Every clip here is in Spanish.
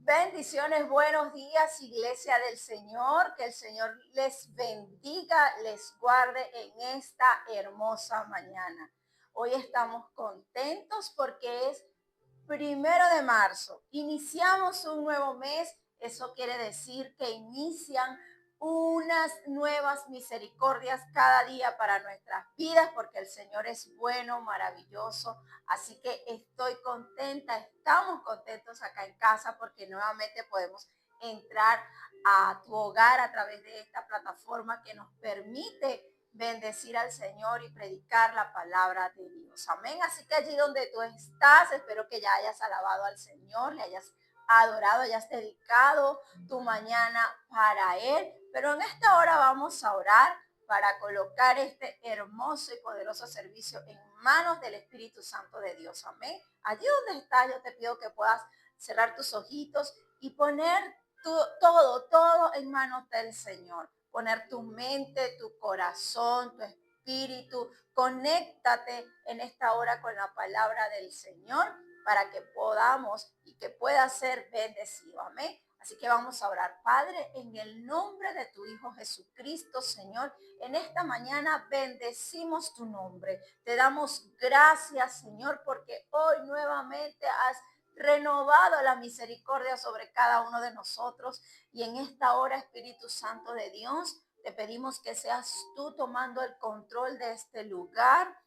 Bendiciones, buenos días, Iglesia del Señor. Que el Señor les bendiga, les guarde en esta hermosa mañana. Hoy estamos contentos porque es 1 de marzo. Iniciamos un nuevo mes. Eso quiere decir que inician unas nuevas misericordias cada día para nuestras vidas, porque el Señor es bueno, maravilloso. Así que estoy contenta, estamos contentos acá en casa porque nuevamente podemos entrar a tu hogar a través de esta plataforma que nos permite bendecir al Señor y predicar la palabra de Dios. Amén. Así que allí donde tú estás, espero que ya hayas alabado al Señor, le hayas adorado, hayas dedicado tu mañana para Él. Pero en esta hora vamos a orar para colocar este hermoso y poderoso servicio en manos del Espíritu Santo de Dios. Amén. Allí donde estás, yo te pido que puedas cerrar tus ojitos y poner todo en manos del Señor. Poner tu mente, tu corazón, tu espíritu. Conéctate en esta hora con la palabra del Señor para que podamos y que pueda ser bendecido. Amén. Así que vamos a orar. Padre, en el nombre de tu Hijo Jesucristo, Señor, en esta mañana bendecimos tu nombre. Te damos gracias, Señor, porque hoy nuevamente has renovado la misericordia sobre cada uno de nosotros. Y en esta hora, Espíritu Santo de Dios, te pedimos que seas tú tomando el control de este lugar,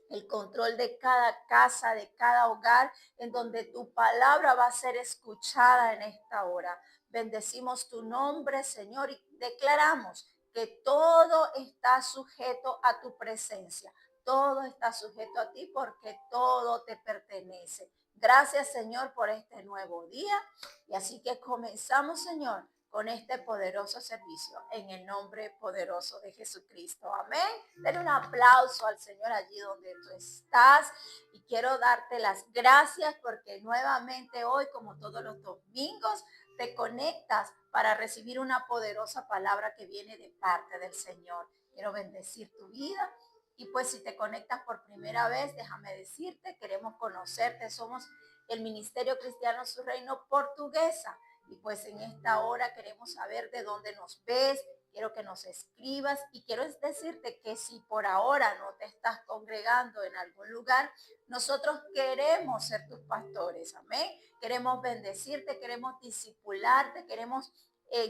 el control de cada casa, de cada hogar, en donde tu palabra va a ser escuchada en esta hora. Bendecimos tu nombre, Señor, y declaramos que todo está sujeto a tu presencia. Todo está sujeto a ti porque todo te pertenece. Gracias, Señor, por este nuevo día. Y así que comenzamos, Señor, con este poderoso servicio en el nombre poderoso de Jesucristo. Amén. Den un aplauso al Señor allí donde tú estás y quiero darte las gracias porque nuevamente hoy, como todos los domingos, te conectas para recibir una poderosa palabra que viene de parte del Señor. Quiero bendecir tu vida. Y pues si te conectas por primera vez, déjame decirte, queremos conocerte. Somos el Ministerio Cristiano Su Reino Portuguesa. Y pues en esta hora queremos saber de dónde nos ves, quiero que nos escribas y quiero decirte que si por ahora no te estás congregando en algún lugar, nosotros queremos ser tus pastores, amén. Queremos bendecirte, queremos discipularte, queremos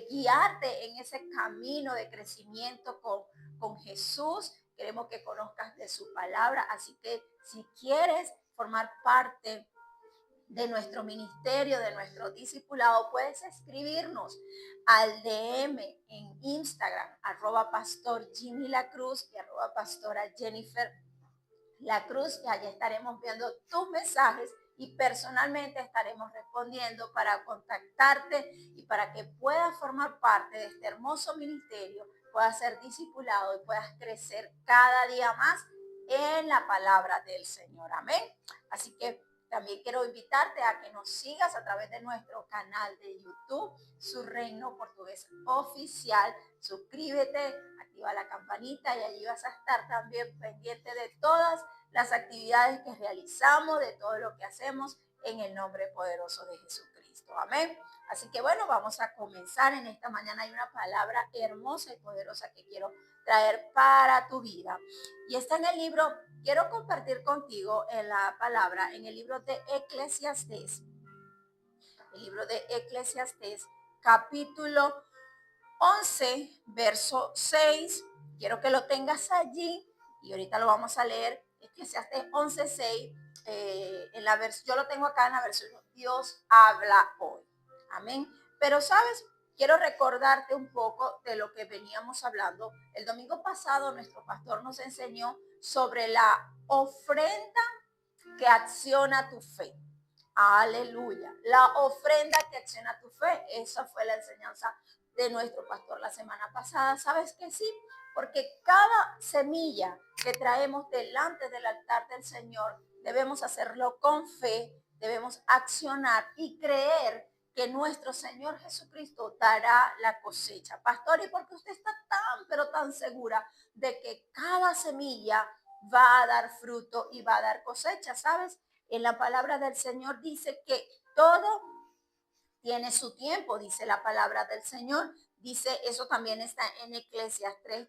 guiarte en ese camino de crecimiento con Jesús. Queremos que conozcas de su palabra, así que si quieres formar parte de nuestro ministerio, de nuestro discipulado, puedes escribirnos al DM en Instagram, @pastor Jimmy La Cruz y @pastora Jennifer La Cruz, y allí estaremos viendo tus mensajes y personalmente estaremos respondiendo para contactarte y para que puedas formar parte de este hermoso ministerio, puedas ser discipulado y puedas crecer cada día más en la palabra del Señor. Amén. Así que también quiero invitarte a que nos sigas a través de nuestro canal de YouTube, Su Reino Portugués Oficial. Suscríbete, activa la campanita y allí vas a estar también pendiente de todas las actividades que realizamos, de todo lo que hacemos en el nombre poderoso de Jesucristo. Amén. Así que bueno, vamos a comenzar. En esta mañana hay una palabra hermosa y poderosa que quiero traer para tu vida. Y está en el libro, quiero compartir contigo en la palabra, en el libro de Eclesiastés. El libro de Eclesiastés, capítulo 11, verso 6. Quiero que lo tengas allí y ahorita lo vamos a leer. Eclesiastés 11:6. Yo lo tengo acá en la versión Dios habla hoy. Amén. Pero sabes, quiero recordarte un poco de lo que veníamos hablando. El domingo pasado nuestro pastor nos enseñó sobre la ofrenda que acciona tu fe. Aleluya. La ofrenda que acciona tu fe. Esa fue la enseñanza de nuestro pastor la semana pasada. ¿Sabes que sí? Porque cada semilla que traemos delante del altar del Señor, debemos hacerlo con fe, debemos accionar y creer que nuestro Señor Jesucristo dará la cosecha. Pastor, ¿y por qué usted está tan, pero tan segura de que cada semilla va a dar fruto y va a dar cosecha? ¿Sabes? En la palabra del Señor dice que todo tiene su tiempo, dice la palabra del Señor. Dice, eso también está en Eclesias 3,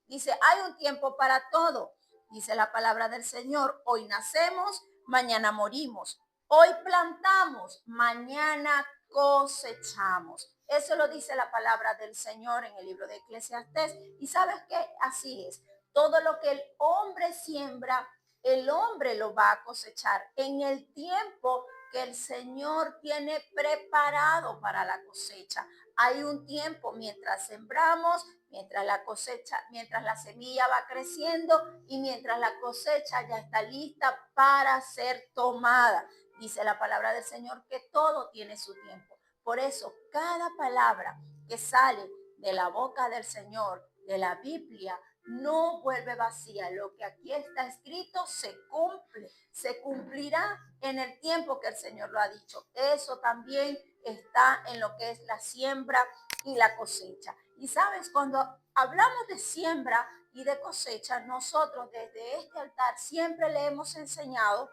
dice, hay un tiempo para todo. Dice la palabra del Señor, hoy nacemos, mañana morimos. Hoy plantamos, mañana cosechamos. Eso lo dice la palabra del Señor en el libro de Eclesiastés. Y sabes que así es. Todo lo que el hombre siembra, el hombre lo va a cosechar en el tiempo que el Señor tiene preparado para la cosecha. Hay un tiempo mientras sembramos, mientras la cosecha, mientras la semilla va creciendo y mientras la cosecha ya está lista para ser tomada. Dice la palabra del Señor que todo tiene su tiempo. Por eso, cada palabra que sale de la boca del Señor, de la Biblia, no vuelve vacía. Lo que aquí está escrito se cumple, se cumplirá en el tiempo que el Señor lo ha dicho. Eso también está en lo que es la siembra y la cosecha. Y sabes, cuando hablamos de siembra y de cosecha, nosotros desde este altar siempre le hemos enseñado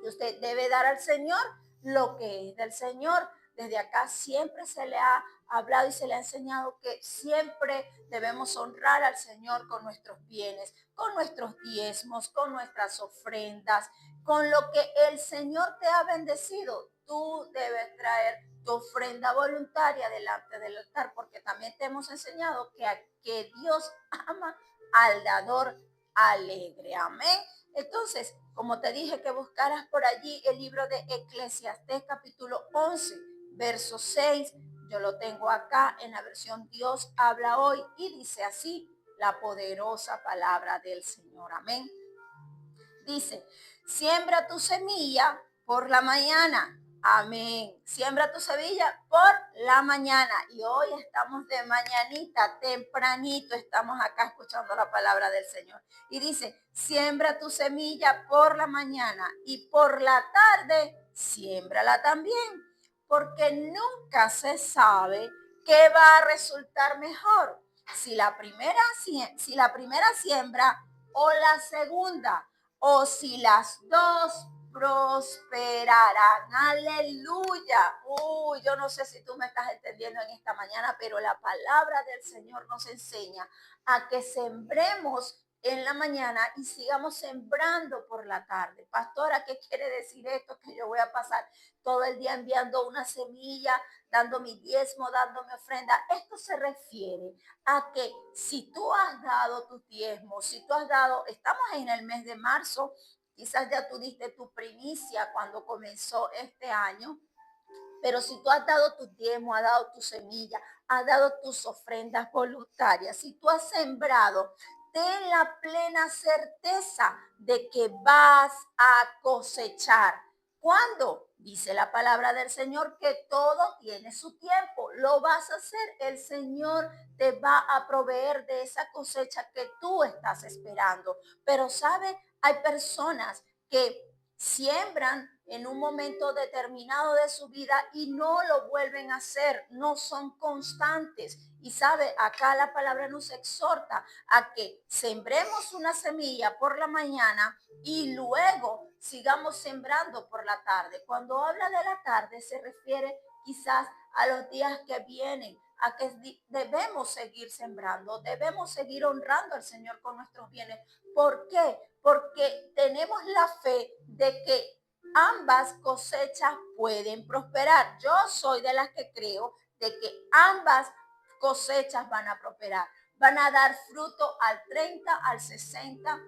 que usted debe dar al Señor lo que es del Señor. Desde acá siempre se le ha hablado y se le ha enseñado que siempre debemos honrar al Señor con nuestros bienes, con nuestros diezmos, con nuestras ofrendas, con lo que el Señor te ha bendecido. Tú debes traer tu ofrenda voluntaria delante del altar, porque también te hemos enseñado que Dios ama al dador alegre. Amén. Entonces, como te dije que buscaras por allí el libro de Eclesiastés capítulo 11, verso 6, yo lo tengo acá en la versión Dios habla hoy y dice así la poderosa palabra del Señor. Amén. Dice, siembra tu semilla por la mañana. Amén. Siembra tu semilla por la mañana. Y hoy estamos de mañanita, tempranito, estamos acá escuchando la palabra del Señor. Y dice, siembra tu semilla por la mañana y por la tarde, siémbrala también. Porque nunca se sabe qué va a resultar mejor. Si la primera siembra o la segunda, o si las dos prosperarán. Aleluya. Yo no sé si tú me estás entendiendo en esta mañana, pero la palabra del Señor nos enseña a que sembremos en la mañana y sigamos sembrando por la tarde. Pastora, ¿qué quiere decir esto? Que yo voy a pasar todo el día enviando una semilla, dando mi diezmo, dando mi ofrenda. Esto se refiere a que si tú has dado tu diezmo, si tú has dado, estamos en el mes de marzo, quizás ya tú diste tu primicia cuando comenzó este año, pero si tú has dado tu diezmo, has dado tu semilla, has dado tus ofrendas voluntarias, si tú has sembrado, ten la plena certeza de que vas a cosechar. ¿Cuándo? Dice la palabra del Señor que todo tiene su tiempo. Lo vas a hacer. El Señor te va a proveer de esa cosecha que tú estás esperando. Pero, ¿sabe? Hay personas que siembran en un momento determinado de su vida y no lo vuelven a hacer, no son constantes. Y sabe, acá la palabra nos exhorta a que sembremos una semilla por la mañana y luego sigamos sembrando por la tarde. Cuando habla de la tarde se refiere quizás a los días que vienen, a que debemos seguir sembrando, debemos seguir honrando al Señor con nuestros bienes. ¿Por qué? Porque tenemos la fe de que ambas cosechas pueden prosperar. Yo soy de las que creo de que ambas cosechas van a prosperar. Van a dar fruto al 30, al 60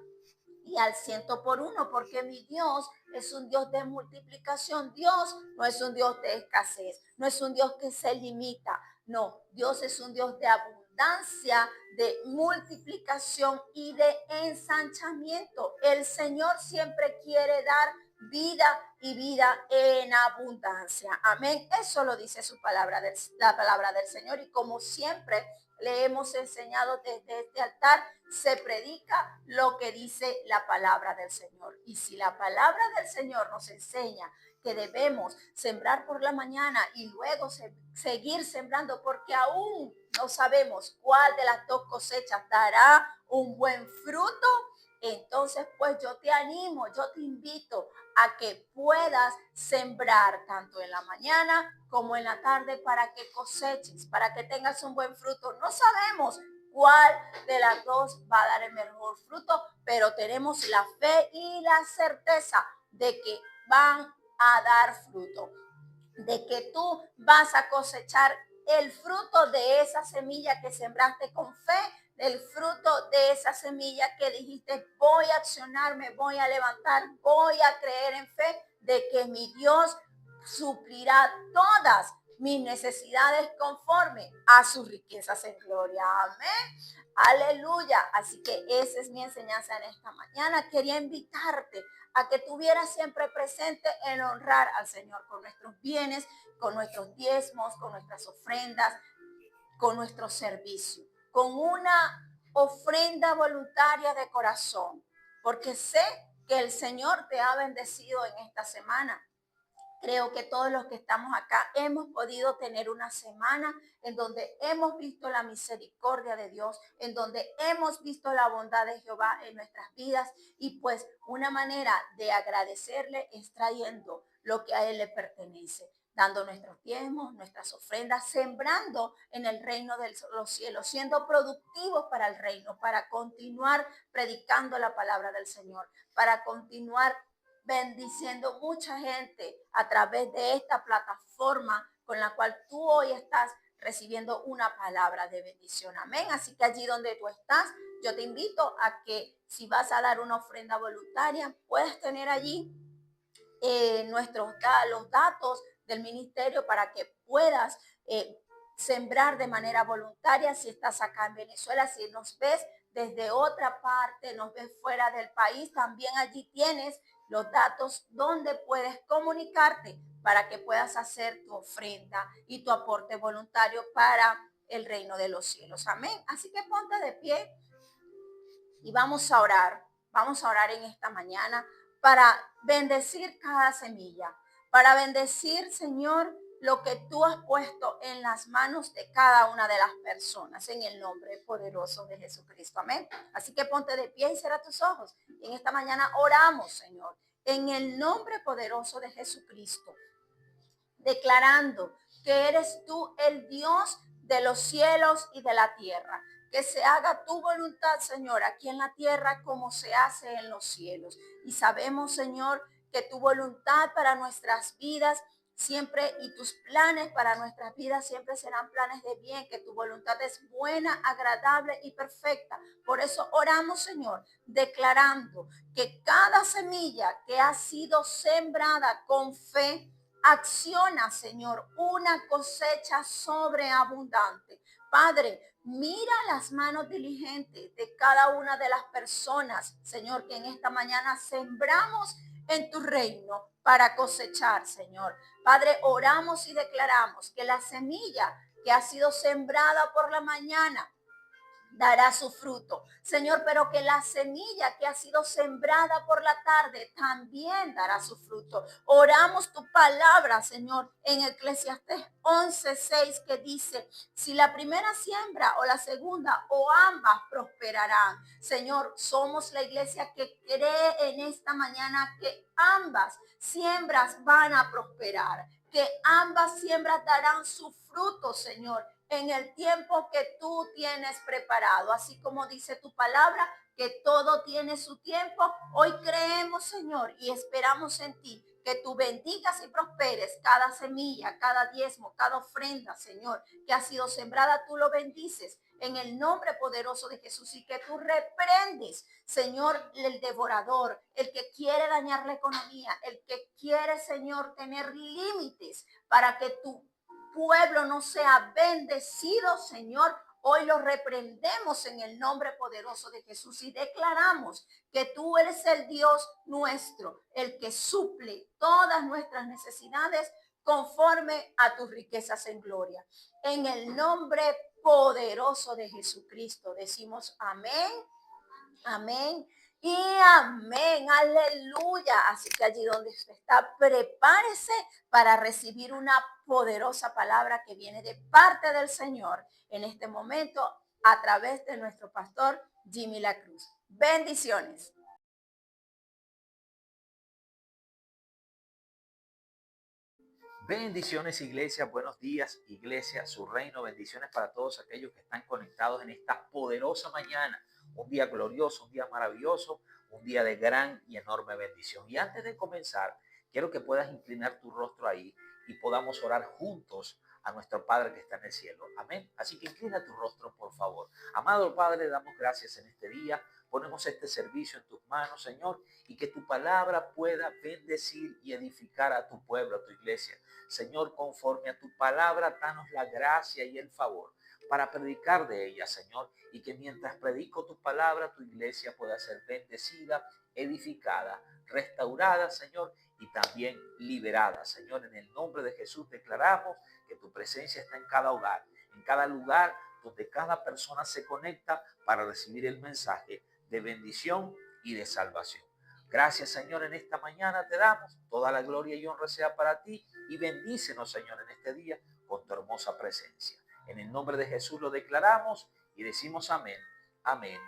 y al 100 por uno, porque mi Dios es un Dios de multiplicación. Dios no es un Dios de escasez, no es un Dios que se limita. No, Dios es un Dios de abundancia, de multiplicación y de ensanchamiento. El Señor siempre quiere dar vida y vida en abundancia. Amén. Eso lo dice su palabra, la palabra del Señor. Y como siempre le hemos enseñado desde este altar, se predica lo que dice la palabra del Señor. Y si la palabra del Señor nos enseña que debemos sembrar por la mañana y luego seguir sembrando, porque aún no sabemos cuál de las dos cosechas dará un buen fruto, Entonces, pues yo te animo, yo te invito a que puedas sembrar tanto en la mañana como en la tarde para que coseches, para que tengas un buen fruto. No sabemos cuál de las dos va a dar el mejor fruto, pero tenemos la fe y la certeza de que van a dar fruto, de que tú vas a cosechar el fruto de esa semilla que sembraste con fe, el fruto de esa semilla que dijiste, voy a accionar, me voy a levantar, voy a creer en fe de que mi Dios suplirá todas mis necesidades conforme a sus riquezas en gloria. Amén. Aleluya. Así que esa es mi enseñanza en esta mañana. Quería invitarte a que tuvieras siempre presente en honrar al Señor con nuestros bienes, con nuestros diezmos, con nuestras ofrendas, con nuestro servicio, con una ofrenda voluntaria de corazón, porque sé que el Señor te ha bendecido en esta semana. Creo que todos los que estamos acá hemos podido tener una semana en donde hemos visto la misericordia de Dios, en donde hemos visto la bondad de Jehová en nuestras vidas, y pues una manera de agradecerle es trayendo lo que a Él le pertenece, dando nuestros diezmos, nuestras ofrendas, sembrando en el reino de los cielos, siendo productivos para el reino, para continuar predicando la palabra del Señor, para continuar bendiciendo mucha gente a través de esta plataforma con la cual tú hoy estás recibiendo una palabra de bendición. Amén. Así que allí donde tú estás, yo te invito a que si vas a dar una ofrenda voluntaria, puedes tener allí los datos del ministerio para que puedas sembrar de manera voluntaria. Si estás acá en Venezuela, si nos ves desde otra parte, nos ves fuera del país, también allí tienes los datos donde puedes comunicarte para que puedas hacer tu ofrenda y tu aporte voluntario para el reino de los cielos. Amén. Así que ponte de pie y vamos a orar. Vamos a orar en esta mañana para bendecir cada semilla, para bendecir, Señor, lo que tú has puesto en las manos de cada una de las personas, en el nombre poderoso de Jesucristo. Amén. Así que ponte de pie y cierra tus ojos. Y en esta mañana oramos, Señor, en el nombre poderoso de Jesucristo, declarando que eres tú el Dios de los cielos y de la tierra. Que se haga tu voluntad, Señor, aquí en la tierra como se hace en los cielos. Y sabemos, Señor, que tu voluntad para nuestras vidas siempre y tus planes para nuestras vidas siempre serán planes de bien, que tu voluntad es buena, agradable y perfecta. Por eso oramos, Señor, declarando que cada semilla que ha sido sembrada con fe, acciona, Señor, una cosecha sobreabundante. Padre, mira las manos diligentes de cada una de las personas, Señor, que en esta mañana sembramos en tu reino para cosechar, Señor. Padre, oramos y declaramos que la semilla que ha sido sembrada por la mañana dará su fruto, Señor, pero que la semilla que ha sido sembrada por la tarde también dará su fruto. Oramos tu palabra, Señor, en Eclesiastés 11:6, que dice, si la primera siembra o la segunda o ambas prosperarán. Señor, somos la iglesia que cree en esta mañana que ambas siembras van a prosperar, que ambas siembras darán su fruto, Señor, en el tiempo que tú tienes preparado. Así como dice tu palabra, que todo tiene su tiempo. Hoy creemos, Señor, y esperamos en ti, que tú bendigas y prosperes cada semilla, cada diezmo, cada ofrenda, Señor, que ha sido sembrada. Tú lo bendices en el nombre poderoso de Jesús, y que tú reprendes, Señor, el devorador, el que quiere dañar la economía, el que quiere, Señor, tener límites para que tu pueblo no sea bendecido, Señor. Hoy lo reprendemos en el nombre poderoso de Jesús y declaramos que tú eres el Dios nuestro, el que suple todas nuestras necesidades conforme a tus riquezas en gloria. En el nombre poderoso de Jesucristo decimos amén, amén y amén. Aleluya. Así que allí donde usted está, prepárese para recibir una poderosa palabra que viene de parte del Señor. En este momento a través de nuestro pastor Jimmy La Cruz. Bendiciones. Bendiciones, iglesia. Buenos días, iglesia. Su reino. Bendiciones para todos aquellos que están conectados en esta poderosa mañana. Un día glorioso, un día maravilloso, un día de gran y enorme bendición. Y antes de comenzar, quiero que puedas inclinar tu rostro ahí y podamos orar juntos a nuestro Padre que está en el cielo. Amén. Así que inclina tu rostro, por favor. Amado Padre, damos gracias en este día. Ponemos este servicio en tus manos, Señor, y que tu palabra pueda bendecir y edificar a tu pueblo, a tu iglesia. Señor, conforme a tu palabra, danos la gracia y el favor para predicar de ella, Señor, y que mientras predico tu palabra, tu iglesia pueda ser bendecida, edificada, restaurada, Señor, y también liberada. Señor, en el nombre de Jesús declaramos que tu presencia está en cada hogar, en cada lugar donde cada persona se conecta para recibir el mensaje de bendición y de salvación. Gracias, Señor, en esta mañana te damos. Toda la gloria y honra sea para ti y bendícenos, Señor, en este día con tu hermosa presencia. En el nombre de Jesús lo declaramos y decimos amén, amén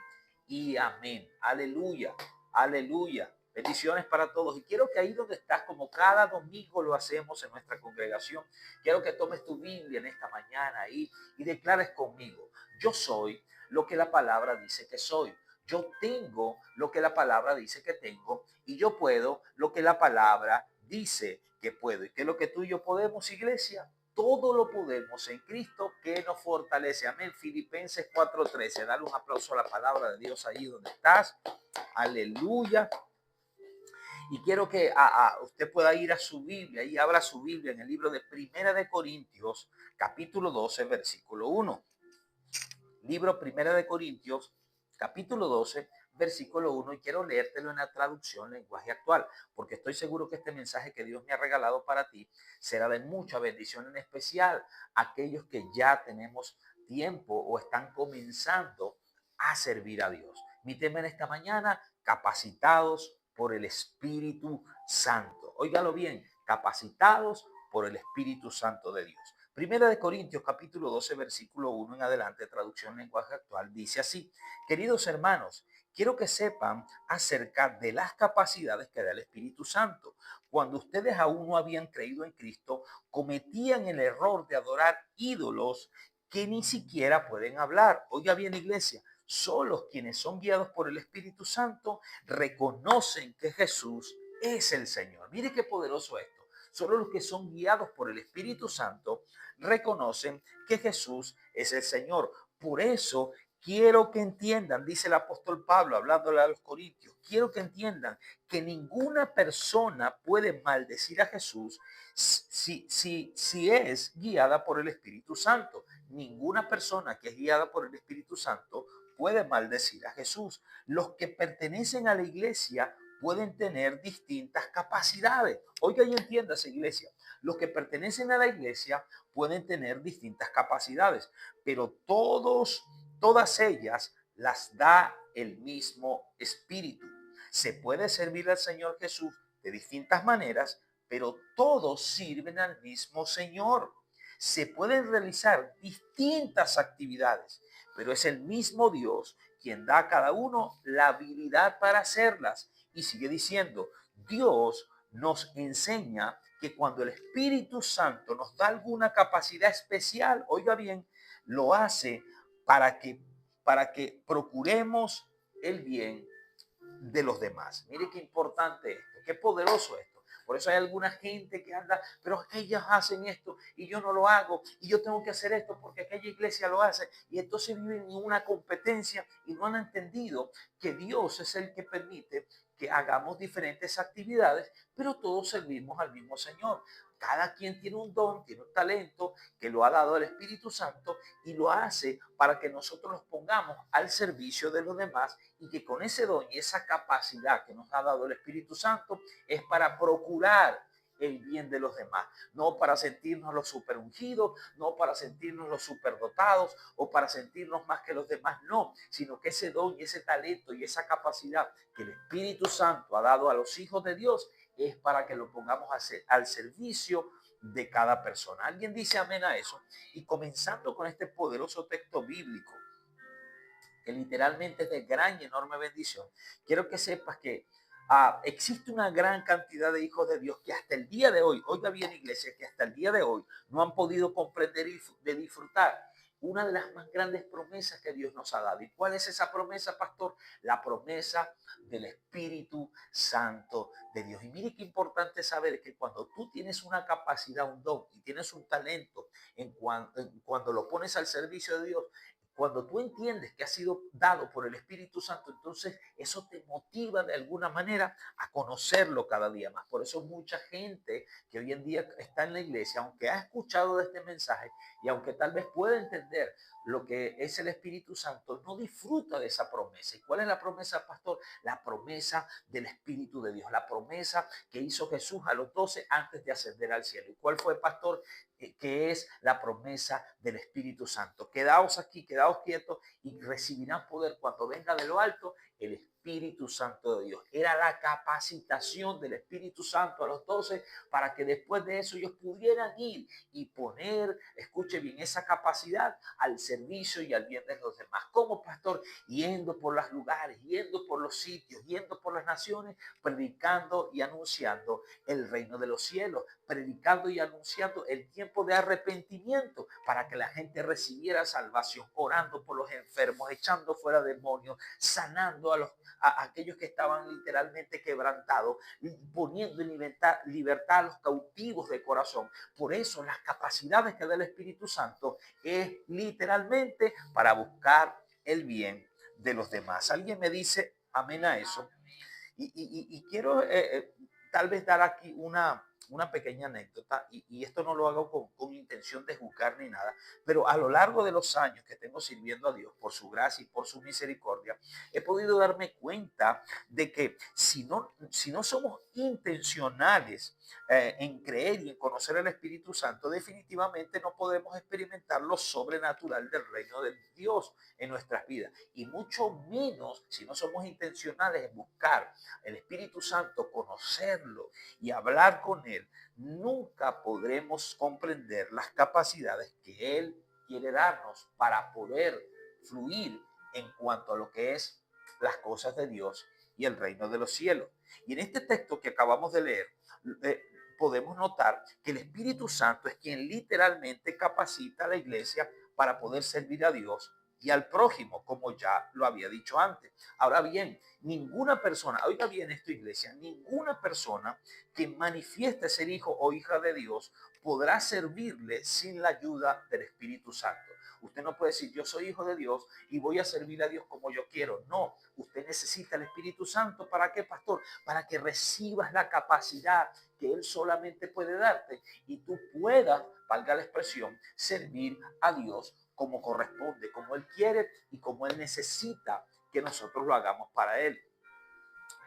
y amén. Aleluya, aleluya. Bendiciones para todos. Y quiero que ahí donde estás, como cada domingo lo hacemos en nuestra congregación, quiero que tomes tu Biblia en esta mañana ahí y declares conmigo: yo soy lo que la palabra dice que soy. Yo tengo lo que la palabra dice que tengo y yo puedo lo que la palabra dice que puedo. ¿Y qué es lo que tú y yo podemos, iglesia? Todo lo podemos en Cristo que nos fortalece. Amén. Filipenses 4:13. Dale un aplauso a la palabra de Dios ahí donde estás. Aleluya. Y quiero que usted pueda ir a su Biblia y abra su Biblia en el libro de Primera de Corintios, capítulo 12, versículo 1. Libro Primera de Corintios, capítulo 12, versículo 1, y quiero leértelo en la traducción lenguaje actual, porque estoy seguro que este mensaje que Dios me ha regalado para ti será de mucha bendición, en especial aquellos que ya tenemos tiempo o están comenzando a servir a Dios. Mi tema en esta mañana: capacitados por el Espíritu Santo. Óigalo bien: capacitados por el Espíritu Santo de Dios. Primera de Corintios, capítulo 12, versículo 1 en adelante, traducción lenguaje actual, dice así: queridos hermanos, quiero que sepan acerca de las capacidades que da el Espíritu Santo. Cuando ustedes aún no habían creído en Cristo, cometían el error de adorar ídolos que ni siquiera pueden hablar. Oiga bien, iglesia, solo quienes son guiados por el Espíritu Santo reconocen que Jesús es el Señor. Mire qué poderoso esto. Solo los que son guiados por el Espíritu Santo reconocen que Jesús es el Señor. Por eso quiero que entiendan, dice el apóstol Pablo hablándole a los corintios, quiero que entiendan que ninguna persona puede maldecir a Jesús si es guiada por el Espíritu Santo. Ninguna persona que es guiada por el Espíritu Santo puede maldecir a Jesús. Los que pertenecen a la iglesia pueden tener distintas capacidades. Oiga y entiéndase, iglesia. Los que pertenecen a la iglesia pueden tener distintas capacidades, pero todas ellas las da el mismo Espíritu. Se puede servir al Señor Jesús de distintas maneras, pero todos sirven al mismo Señor. Se pueden realizar distintas actividades, pero es el mismo Dios quien da a cada uno la habilidad para hacerlas. Y sigue diciendo: Dios nos enseña que cuando el Espíritu Santo nos da alguna capacidad especial, oiga bien, lo hace para que procuremos el bien de los demás. Mire qué importante esto, qué poderoso esto. Por eso hay alguna gente que anda, pero aquellas hacen esto y yo no lo hago, y yo tengo que hacer esto porque aquella iglesia lo hace, y entonces viven en una competencia y no han entendido que Dios es el que permite que hagamos diferentes actividades, pero todos servimos al mismo Señor. Cada quien tiene un don, tiene un talento que lo ha dado el Espíritu Santo, y lo hace para que nosotros nos pongamos al servicio de los demás, y que con ese don y esa capacidad que nos ha dado el Espíritu Santo es para procurar el bien de los demás, no para sentirnos los super ungidos, no para sentirnos los superdotados o para sentirnos más que los demás, no, sino que ese don y ese talento y esa capacidad que el Espíritu Santo ha dado a los hijos de Dios es para que lo pongamos al servicio de cada persona. ¿Alguien dice amén a eso? Y comenzando con este poderoso texto bíblico que literalmente es de gran y enorme bendición, quiero que sepas que existe una gran cantidad de hijos de Dios que hasta el día de hoy, oiga bien iglesia, que hasta el día de hoy no han podido comprender y de disfrutar una de las más grandes promesas que Dios nos ha dado. ¿Y cuál es esa promesa, pastor? La promesa del Espíritu Santo de Dios. Y mire qué importante saber que cuando tú tienes una capacidad, un don y tienes un talento, cuando lo pones al servicio de Dios, cuando tú entiendes que ha sido dado por el Espíritu Santo, entonces eso te motiva de alguna manera a conocerlo cada día más. Por eso mucha gente que hoy en día está en la iglesia, aunque ha escuchado de este mensaje y aunque tal vez pueda entender lo que es el Espíritu Santo, no disfruta de esa promesa. ¿Y cuál es la promesa, pastor? La promesa del Espíritu de Dios, la promesa que hizo Jesús a los 12 antes de ascender al cielo. ¿Y cuál fue, pastor? Que es la promesa del Espíritu Santo. Quedaos aquí, quedaos quietos y recibirán poder cuando venga de lo alto el Espíritu Santo de Dios. Era la capacitación del Espíritu Santo a los 12 para que después de eso ellos pudieran ir y poner, escuche bien, esa capacidad al servicio y al bien de los demás. ¿Cómo, pastor? Yendo por los lugares, yendo por los sitios, yendo por las naciones, predicando y anunciando el reino de los cielos, predicando y anunciando el tiempo de arrepentimiento para que la gente recibiera salvación, orando por los enfermos, echando fuera demonios, sanando a aquellos que estaban literalmente quebrantados, poniendo en libertad a los cautivos de corazón. Por eso las capacidades que da el Espíritu Santo es literalmente para buscar el bien de los demás. Alguien me dice amén a eso. Y quiero tal vez dar aquí una pequeña anécdota, y esto no lo hago con intención de juzgar ni nada, pero a lo largo de los años que tengo sirviendo a Dios, por su gracia y por su misericordia, he podido darme cuenta de que si no somos intencionales en creer y en conocer el Espíritu Santo, definitivamente no podemos experimentar lo sobrenatural del reino de Dios en nuestras vidas, y mucho menos si no somos intencionales en buscar el Espíritu Santo, conocerlo y hablar con Él. Nunca podremos comprender las capacidades que Él quiere darnos para poder fluir en cuanto a lo que es las cosas de Dios y el reino de los cielos. Y en este texto que acabamos de leer, podemos notar que el Espíritu Santo es quien literalmente capacita a la iglesia para poder servir a Dios y al prójimo, como ya lo había dicho antes. Ahora bien, ninguna persona, oiga bien esto, iglesia, ninguna persona que manifieste ser hijo o hija de Dios podrá servirle sin la ayuda del Espíritu Santo. Usted no puede decir, yo soy hijo de Dios y voy a servir a Dios como yo quiero. No, usted necesita el Espíritu Santo. ¿Para qué, pastor? Para que recibas la capacidad que Él solamente puede darte y tú puedas, valga la expresión, servir a Dios como corresponde, como Él quiere y como Él necesita que nosotros lo hagamos para Él.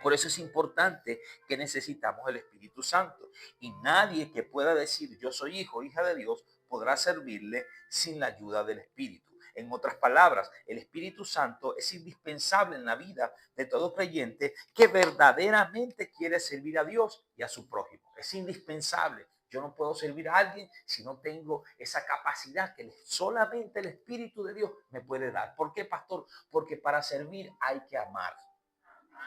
Por eso es importante que necesitamos el Espíritu Santo. Y nadie que pueda decir yo soy hijo o hija de Dios podrá servirle sin la ayuda del Espíritu. En otras palabras, el Espíritu Santo es indispensable en la vida de todo creyente que verdaderamente quiere servir a Dios y a su prójimo. Es indispensable. Yo no puedo servir a alguien si no tengo esa capacidad que solamente el Espíritu de Dios me puede dar. ¿Por qué, pastor? Porque para servir hay que amar.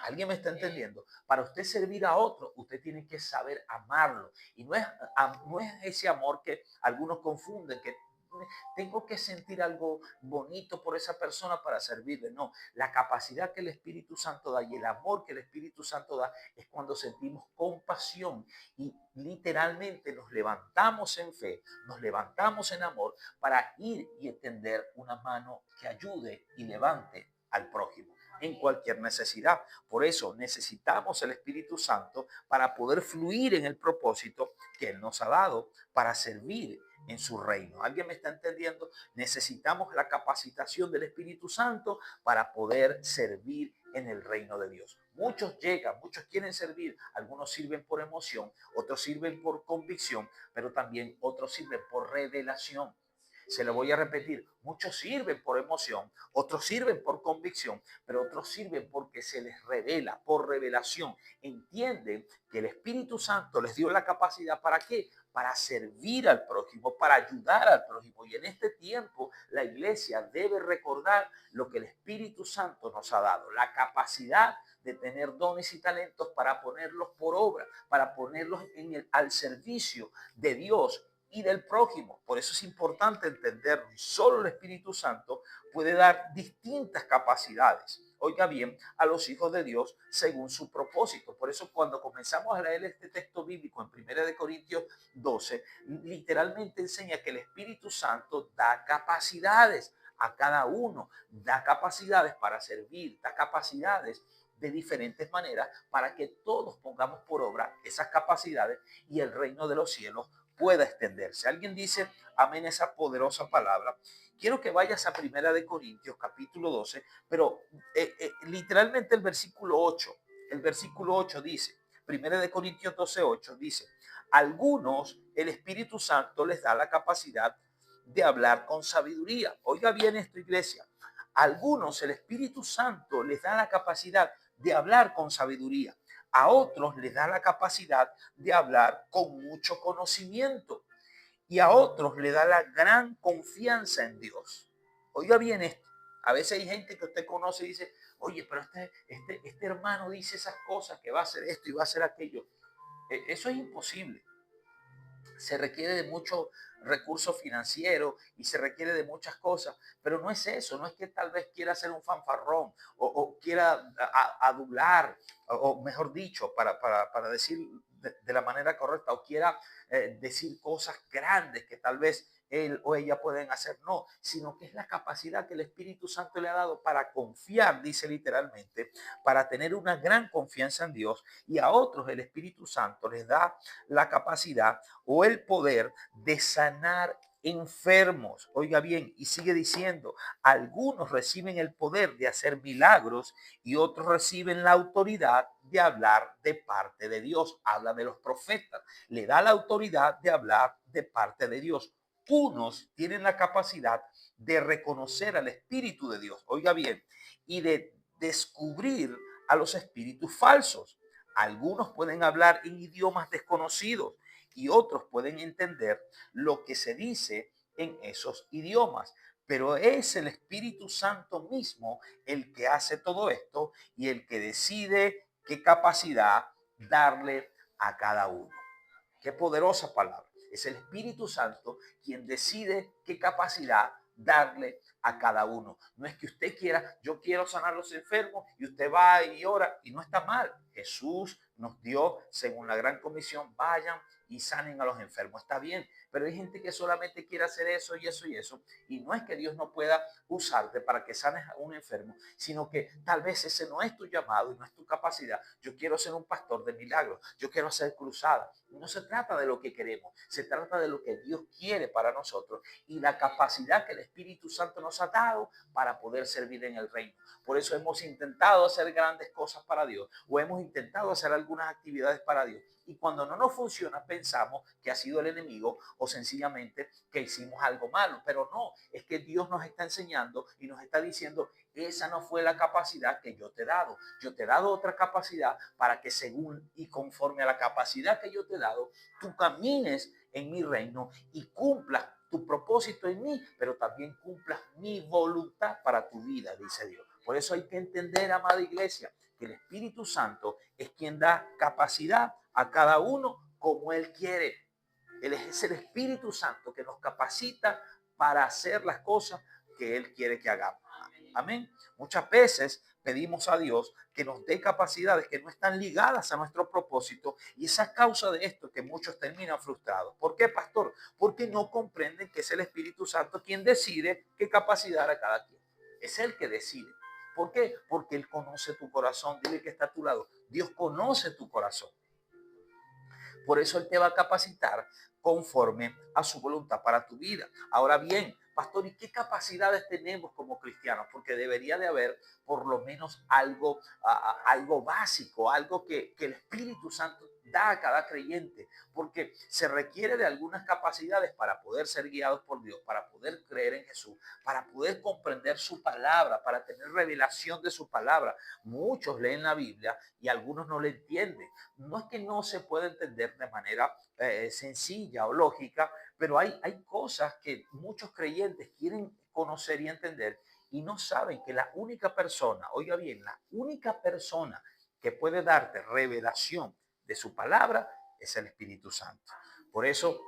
¿Alguien me está entendiendo? Para usted servir a otro, usted tiene que saber amarlo. Y no es ese amor que algunos confunden, que tengo que sentir algo bonito por esa persona para servirle. No, la capacidad que el Espíritu Santo da y el amor que el Espíritu Santo da es cuando sentimos compasión y literalmente nos levantamos en fe, nos levantamos en amor para ir y extender una mano que ayude y levante al prójimo en cualquier necesidad. Por eso necesitamos el Espíritu Santo para poder fluir en el propósito que Él nos ha dado para servir en su reino. ¿Alguien me está entendiendo? Necesitamos la capacitación del Espíritu Santo para poder servir en el reino de Dios. Muchos llegan, muchos quieren servir, algunos sirven por emoción, otros sirven por convicción, pero también otros sirven por revelación. Se lo voy a repetir, muchos sirven por emoción, otros sirven por convicción, pero otros sirven porque se les revela, por revelación. Entienden que el Espíritu Santo les dio la capacidad, ¿para qué? Para servir al prójimo, para ayudar al prójimo. Y en este tiempo la iglesia debe recordar lo que el Espíritu Santo nos ha dado, la capacidad de tener dones y talentos para ponerlos por obra, para ponerlos al servicio de Dios y del prójimo. Por eso es importante entender, solo el Espíritu Santo puede dar distintas capacidades, oiga bien, a los hijos de Dios según su propósito. Por eso cuando comenzamos a leer este texto bíblico en 1 Corintios 12, literalmente enseña que el Espíritu Santo da capacidades a cada uno, da capacidades para servir, da capacidades de diferentes maneras para que todos pongamos por obra esas capacidades y el reino de los cielos pueda extenderse. Alguien dice amén esa poderosa palabra. Quiero que vayas a 1 capítulo 12, pero literalmente el versículo 8. El versículo 8 dice, 12, 8 dice, algunos el Espíritu Santo les da la capacidad de hablar con sabiduría. Oiga bien esto, iglesia. Algunos el Espíritu Santo les da la capacidad de hablar con sabiduría. A otros les da la capacidad de hablar con mucho conocimiento. Y a otros le da la gran confianza en Dios. Oiga bien esto. A veces hay gente que usted conoce y dice, oye, pero este hermano dice esas cosas, que va a hacer esto y va a hacer aquello. Eso es imposible. Se requiere de mucho recurso financiero y se requiere de muchas cosas, pero no es eso, no es que tal vez quiera hacer un fanfarrón o quiera adular, o mejor dicho, para decir de la manera correcta, o quiera decir cosas grandes que tal vez él o ella pueden hacer, no, sino que es la capacidad que el Espíritu Santo le ha dado para confiar, dice literalmente, para tener una gran confianza en Dios, y a otros el Espíritu Santo les da la capacidad o el poder de sanar enfermos. Oiga bien, y sigue diciendo, algunos reciben el poder de hacer milagros y otros reciben la autoridad de hablar de parte de Dios. Habla de los profetas, le da la autoridad de hablar de parte de Dios. Unos tienen la capacidad de reconocer al Espíritu de Dios, oiga bien, y de descubrir a los espíritus falsos. Algunos pueden hablar en idiomas desconocidos y otros pueden entender lo que se dice en esos idiomas. Pero es el Espíritu Santo mismo el que hace todo esto y el que decide qué capacidad darle a cada uno. Qué poderosa palabra. Es el Espíritu Santo quien decide qué capacidad darle a cada uno. No es que usted quiera, yo quiero sanar a los enfermos y usted va y ora y no está mal. Jesús nos dio, según la gran comisión, vayan y sanen a los enfermos. Está bien, pero hay gente que solamente quiere hacer eso y eso y eso. Y no es que Dios no pueda usarte para que sanes a un enfermo, sino que tal vez ese no es tu llamado y no es tu capacidad. Yo quiero ser un pastor de milagros, yo quiero hacer cruzadas. No se trata de lo que queremos, se trata de lo que Dios quiere para nosotros y la capacidad que el Espíritu Santo nos ha dado para poder servir en el reino. Por eso hemos intentado hacer grandes cosas para Dios o hemos intentado hacer algunas actividades para Dios. Y cuando no nos funciona, pensamos que ha sido el enemigo o sencillamente que hicimos algo malo. Pero no, es que Dios nos está enseñando y nos está diciendo, esa no fue la capacidad que yo te he dado. Yo te he dado otra capacidad para que según y conforme a la capacidad que yo te he dado, tú camines en mi reino y cumplas tu propósito en mí, pero también cumplas mi voluntad para tu vida, dice Dios. Por eso hay que entender, amada iglesia, que el Espíritu Santo es quien da capacidad a cada uno como Él quiere. Él es el Espíritu Santo que nos capacita para hacer las cosas que Él quiere que hagamos. Amén. Muchas veces pedimos a Dios que nos dé capacidades que no están ligadas a nuestro propósito y esa es causa de esto que muchos terminan frustrados. ¿Por qué, pastor? Porque no comprenden que es el Espíritu Santo quien decide qué capacidad a cada quien. Es Él que decide. ¿Por qué? Porque Él conoce tu corazón. Dile que está a tu lado. Dios conoce tu corazón. Por eso Él te va a capacitar conforme a su voluntad para tu vida. Ahora bien, pastor, ¿y qué capacidades tenemos como cristianos? Porque debería de haber por lo menos algo básico, algo que el Espíritu Santo da a cada creyente, porque se requiere de algunas capacidades para poder ser guiados por Dios, para poder creer en Jesús, para poder comprender su palabra, para tener revelación de su palabra. Muchos leen la Biblia y algunos no la entienden. No es que no se pueda entender de manera sencilla o lógica, pero hay cosas que muchos creyentes quieren conocer y entender y no saben que la única persona, oiga bien, la única persona que puede darte revelación de su palabra es el Espíritu Santo. Por eso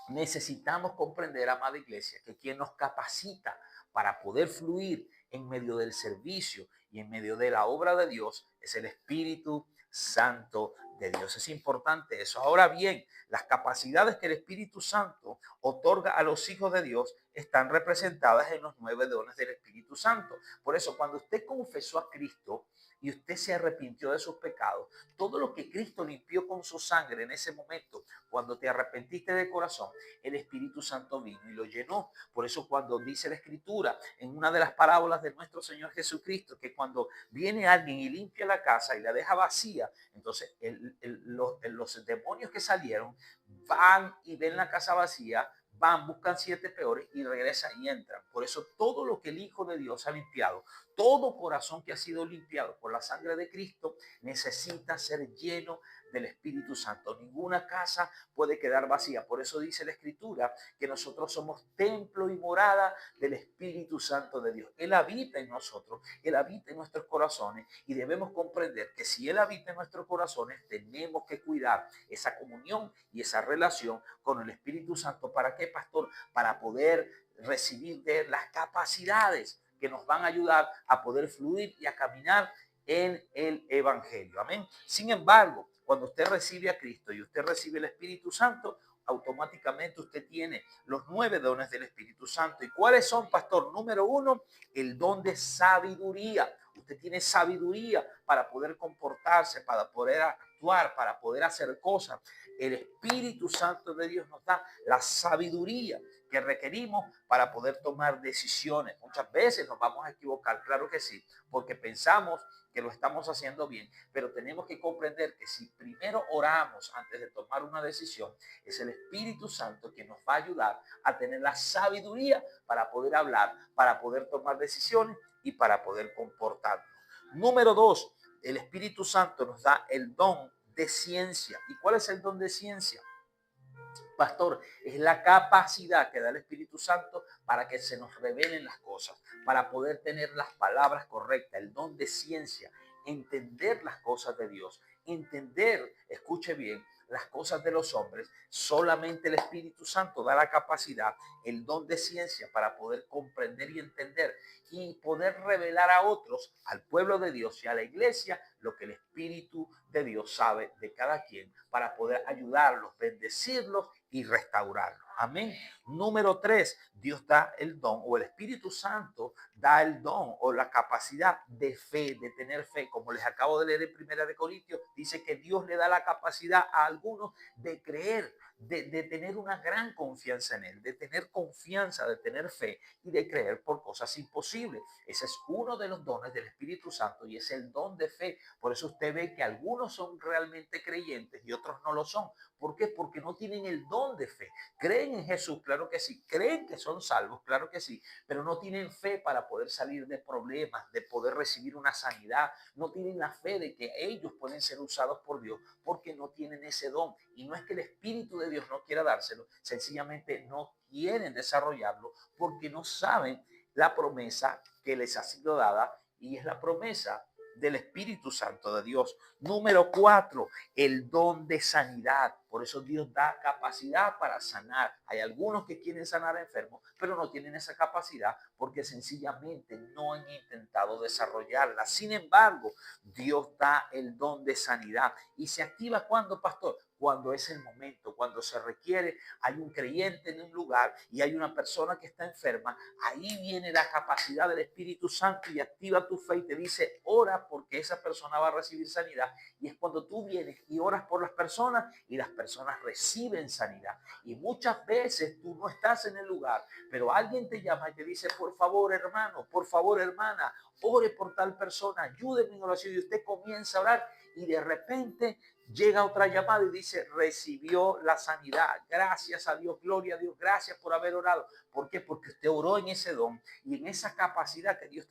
necesitamos comprender, amada iglesia, que quien nos capacita para poder fluir en medio del servicio y en medio de la obra de Dios es el Espíritu Santo de Dios. Es importante eso. Ahora bien, las capacidades que el Espíritu Santo otorga a los hijos de Dios están representadas en los 9 dones del Espíritu Santo. Por eso, cuando usted confesó a Cristo y usted se arrepintió de sus pecados, todo lo que Cristo limpió con su sangre en ese momento, cuando te arrepentiste de corazón, el Espíritu Santo vino y lo llenó. Por eso cuando dice la Escritura en una de las parábolas de nuestro Señor Jesucristo, que cuando viene alguien y limpia la casa y la deja vacía, entonces los demonios que salieron van y ven la casa vacía, van, buscan 7 peores y regresan y entran. Por eso todo lo que el Hijo de Dios ha limpiado, todo corazón que ha sido limpiado por la sangre de Cristo, necesita ser lleno del Espíritu Santo. Ninguna casa puede quedar vacía. Por eso dice la Escritura que nosotros somos templo y morada del Espíritu Santo de Dios. Él habita en nosotros, Él habita en nuestros corazones y debemos comprender que si Él habita en nuestros corazones, tenemos que cuidar esa comunión y esa relación con el Espíritu Santo. ¿Para qué, pastor? Para poder recibir de las capacidades que nos van a ayudar a poder fluir y a caminar en el Evangelio. Amén. Sin embargo, cuando usted recibe a Cristo y usted recibe el Espíritu Santo, automáticamente usted tiene los 9 dones del Espíritu Santo. ¿Y cuáles son, pastor? Número 1, el don de sabiduría. Usted tiene sabiduría para poder comportarse, para poder actuar, para poder hacer cosas. El Espíritu Santo de Dios nos da la sabiduría que requerimos para poder tomar decisiones. Muchas veces nos vamos a equivocar, claro que sí, porque pensamos que lo estamos haciendo bien, pero tenemos que comprender que si primero oramos antes de tomar una decisión, es el Espíritu Santo que nos va a ayudar a tener la sabiduría para poder hablar, para poder tomar decisiones y para poder comportarnos. Número 2, el Espíritu Santo nos da el don de ciencia. ¿Y cuál es el don de ciencia? Pastor, es la capacidad que da el Espíritu Santo para que se nos revelen las cosas, para poder tener las palabras correctas, el don de ciencia, entender las cosas de Dios, entender, escuche bien, las cosas de los hombres. Solamente el Espíritu Santo da la capacidad, el don de ciencia para poder comprender y entender y poder revelar a otros, al pueblo de Dios y a la iglesia, lo que el Espíritu de Dios sabe de cada quien para poder ayudarlos, bendecirlos y restaurarlos. Amén. Número 3, Dios da el don, o el Espíritu Santo da el don o la capacidad de fe, de tener fe. Como les acabo de leer en Primera de Corintios, dice que Dios le da la capacidad a algunos de creer, de tener una gran confianza en Él, de tener confianza, de tener fe y de creer por cosas imposibles. Ese es uno de los dones del Espíritu Santo y es el don de fe. Por eso usted ve que algunos son realmente creyentes y otros no lo son. ¿Por qué? Porque no tienen el don de fe. Creen en Jesús, claro que sí. Creen que son salvos, claro que sí. Pero no tienen fe para poder salir de problemas, de poder recibir una sanidad. No tienen la fe de que ellos pueden ser usados por Dios porque no tienen ese don. Y no es que el Espíritu de Dios no quiera dárselo, sencillamente no quieren desarrollarlo porque no saben la promesa que les ha sido dada y es la promesa del Espíritu Santo de Dios. Número 4, el don de sanidad. Por eso Dios da capacidad para sanar. Hay algunos que quieren sanar a enfermos, pero no tienen esa capacidad porque sencillamente no han intentado desarrollarla. Sin embargo, Dios da el don de sanidad y se activa cuando, pastor, cuando es el momento, cuando se requiere, hay un creyente en un lugar y hay una persona que está enferma, ahí viene la capacidad del Espíritu Santo y activa tu fe y te dice, ora porque esa persona va a recibir sanidad. Y es cuando tú vienes y oras por las personas y las personas reciben sanidad. Y muchas veces tú no estás en el lugar, pero alguien te llama y te dice, por favor, hermano, por favor, hermana, ore por tal persona, ayúdeme en oración y usted comienza a orar y de repente llega otra llamada y dice, recibió la sanidad. Gracias a Dios, gloria a Dios, gracias por haber orado. ¿Por qué? Porque usted oró en ese don y en esa capacidad que Dios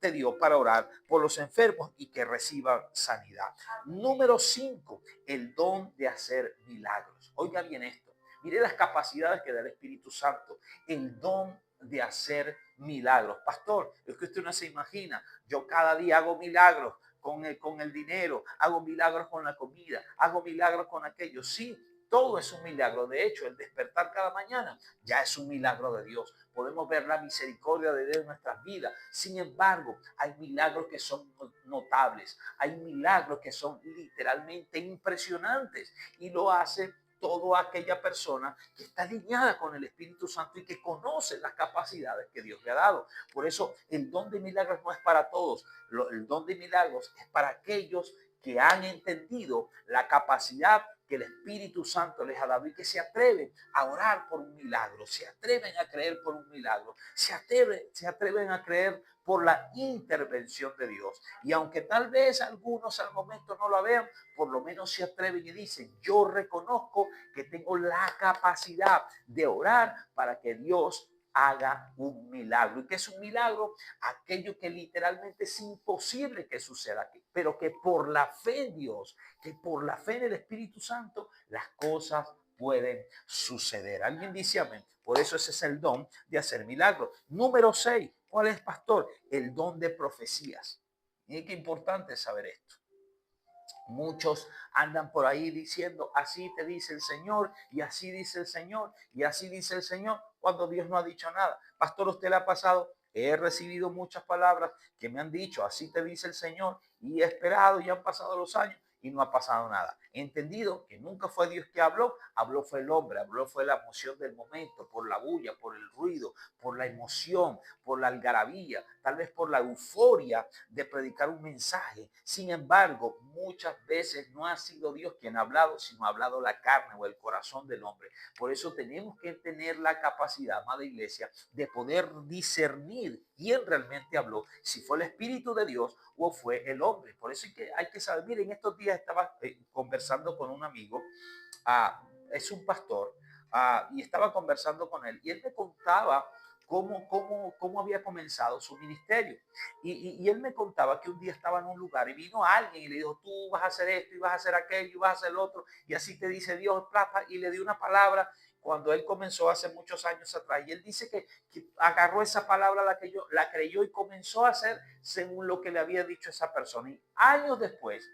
te dio para orar por los enfermos y que reciban sanidad. Número 5, el don de hacer milagros. Oiga bien esto. Mire las capacidades que da el Espíritu Santo. El don de hacer milagros. Pastor, es que usted no se imagina. Yo cada día hago milagros con el dinero, hago milagros con la comida, hago milagros con aquello. Sí, todo es un milagro. De hecho, el despertar cada mañana ya es un milagro de Dios. Podemos ver la misericordia de Dios en nuestras vidas. Sin embargo, hay milagros que son notables. Hay milagros que son literalmente impresionantes. Y lo hace toda aquella persona que está alineada con el Espíritu Santo y que conoce las capacidades que Dios le ha dado. Por eso el don de milagros no es para todos. El don de milagros es para aquellos que han entendido la capacidad que el Espíritu Santo les ha dado y que se atreven a orar por un milagro, se atreven a creer por un milagro, se atreven a creer por la intervención de Dios. Y aunque tal vez algunos al momento no lo vean, por lo menos se atreven y dicen, yo reconozco que tengo la capacidad de orar para que Dios haga un milagro. ¿Y qué es un milagro? Aquello que literalmente es imposible que suceda aquí, pero que por la fe en Dios, que por la fe en el Espíritu Santo, las cosas pueden suceder. Alguien dice amén. Por eso ese es el don de hacer milagros. Número 6, ¿cuál es, pastor? El don de profecías. Y qué importante es saber esto. Muchos andan por ahí diciendo, así te dice el Señor, y así dice el Señor, y así dice el Señor, cuando Dios no ha dicho nada. Pastor, ¿usted le ha pasado? He recibido muchas palabras que me han dicho, así te dice el Señor, y he esperado, y han pasado los años, y no ha pasado nada. He entendido que nunca fue Dios que habló, habló fue el hombre, habló fue la emoción del momento, por la bulla, por el ruido, por la emoción, por la algarabía, tal vez por la euforia de predicar un mensaje. Sin embargo, muchas veces no ha sido Dios quien ha hablado, sino ha hablado la carne o el corazón del hombre. Por eso tenemos que tener la capacidad, amada iglesia, de poder discernir quién realmente habló, si fue el Espíritu de Dios o fue el hombre. Por eso hay que saber. Miren, estos días estaba conversando con un amigo, es un pastor, y estaba conversando con él, y él me contaba cómo había comenzado su ministerio. Y él me contaba que un día estaba en un lugar y vino alguien y le dijo, tú vas a hacer esto y vas a hacer aquello y vas a hacer lo otro, y así te dice Dios, plata, y le dio una palabra cuando él comenzó hace muchos años atrás. Y él dice que agarró esa palabra, la creyó y comenzó a hacer según lo que le había dicho esa persona. Y años después,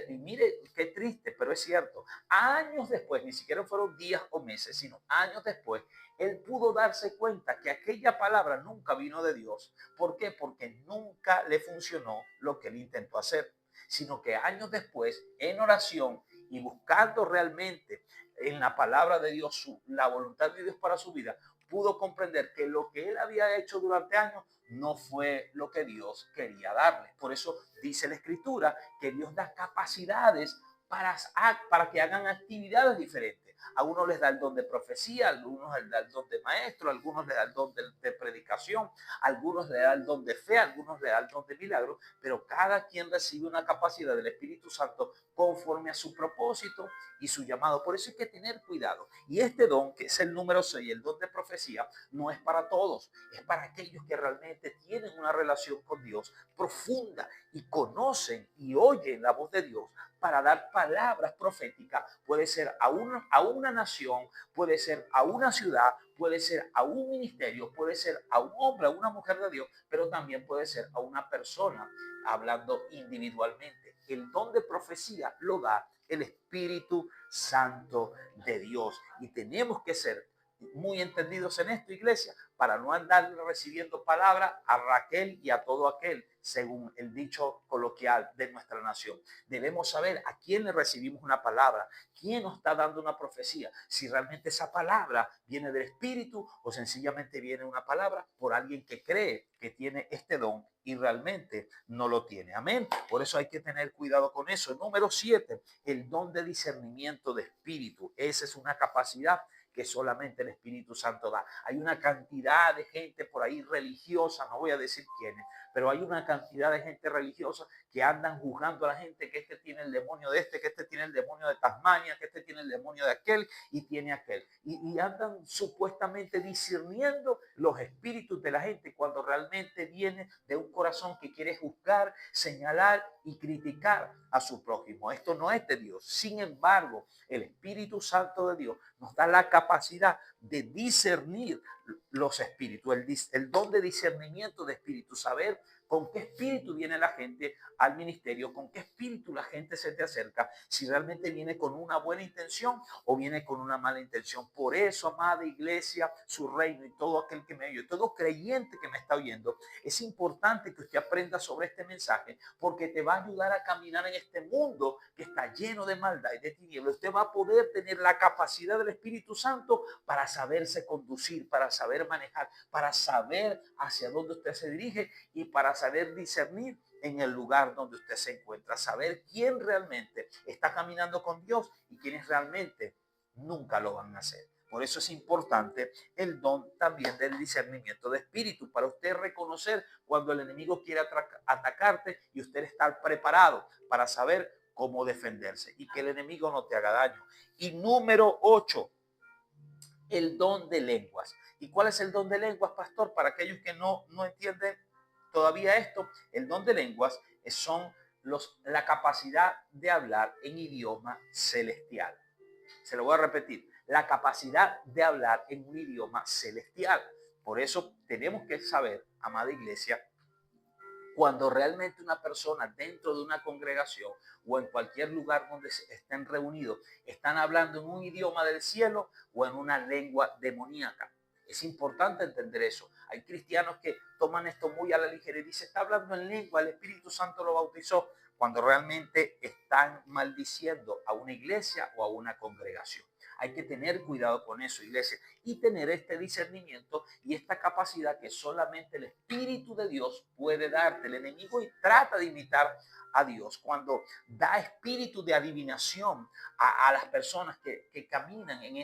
y mire qué triste, pero es cierto, años después, ni siquiera fueron días o meses, sino años después, él pudo darse cuenta que aquella palabra nunca vino de Dios. ¿Por qué? Porque nunca le funcionó lo que él intentó hacer, sino que años después, en oración y buscando realmente en la palabra de Dios la voluntad de Dios para su vida, pudo comprender que lo que él había hecho durante años no fue lo que Dios quería darle. Por eso dice la Escritura que Dios da capacidades para que hagan actividades diferentes. A unos les da el don de profecía, a algunos les da el don de maestro, a algunos les da el don de predicación, a algunos les da el don de fe, a algunos les da el don de milagro, pero cada quien recibe una capacidad del Espíritu Santo conforme a su propósito y su llamado. Por eso hay que tener cuidado. Y este don, que es el número 6, el don de profecía, no es para todos, es para aquellos que realmente tienen una relación con Dios profunda y conocen y oyen la voz de Dios para dar palabras proféticas. Puede ser a una nación, puede ser a una ciudad, puede ser a un ministerio, puede ser a un hombre, a una mujer de Dios, pero también puede ser a una persona hablando individualmente. El don de profecía lo da el Espíritu Santo de Dios. Y tenemos que ser muy entendidos en esto, iglesia, para no andar recibiendo palabras a Raquel y a todo aquel, según el dicho coloquial de nuestra nación. Debemos saber a quién le recibimos una palabra, quién nos está dando una profecía, si realmente esa palabra viene del Espíritu o sencillamente viene una palabra por alguien que cree que tiene este don y realmente no lo tiene. Amén. Por eso hay que tener cuidado con eso. Número 7, el don de discernimiento de espíritu. Esa es una capacidad que solamente el Espíritu Santo da. Hay una cantidad de gente por ahí religiosa, no voy a decir quiénes, pero hay una cantidad de gente religiosa que andan juzgando a la gente que este tiene el demonio de este, que este tiene el demonio de Tasmania, que este tiene el demonio de aquel y tiene aquel. Y andan supuestamente discerniendo los espíritus de la gente cuando realmente viene de un corazón que quiere juzgar, señalar y criticar a su prójimo. Esto no es de Dios. Sin embargo, el Espíritu Santo de Dios nos da la capacidad de discernir los espíritus, el don de discernimiento de espíritu, saber con qué espíritu viene la gente al ministerio, con qué espíritu la gente se te acerca, si realmente viene con una buena intención o viene con una mala intención. Por eso, amada iglesia, su reino y todo aquel que me oye, todo creyente que me está oyendo, es importante que usted aprenda sobre este mensaje porque te va a ayudar a caminar en este mundo que está lleno de maldad y de tinieblas. Usted va a poder tener la capacidad del Espíritu Santo para saberse conducir, para saber manejar, para saber hacia dónde usted se dirige y para saber discernir en el lugar donde usted se encuentra, saber quién realmente está caminando con Dios y quiénes realmente nunca lo van a hacer. Por eso es importante el don también del discernimiento de espíritu, para usted reconocer cuando el enemigo quiere atacarte y usted estar preparado para saber cómo defenderse y que el enemigo no te haga daño. Y número 8, el don de lenguas. ¿Y cuál es el don de lenguas, pastor? Para aquellos que no entienden todavía esto, el don de lenguas son la capacidad de hablar en idioma celestial. Se lo voy a repetir, la capacidad de hablar en un idioma celestial. Por eso tenemos que saber, amada iglesia, cuando realmente una persona dentro de una congregación o en cualquier lugar donde estén reunidos están hablando en un idioma del cielo o en una lengua demoníaca. Es importante entender eso. Hay cristianos que toman esto muy a la ligera y dicen, está hablando en lengua, el Espíritu Santo lo bautizó, cuando realmente están maldiciendo a una iglesia o a una congregación. Hay que tener cuidado con eso, iglesia, y tener este discernimiento y esta capacidad que solamente el Espíritu de Dios puede darte. El enemigo y trata de imitar a Dios cuando da espíritu de adivinación a las personas que caminan en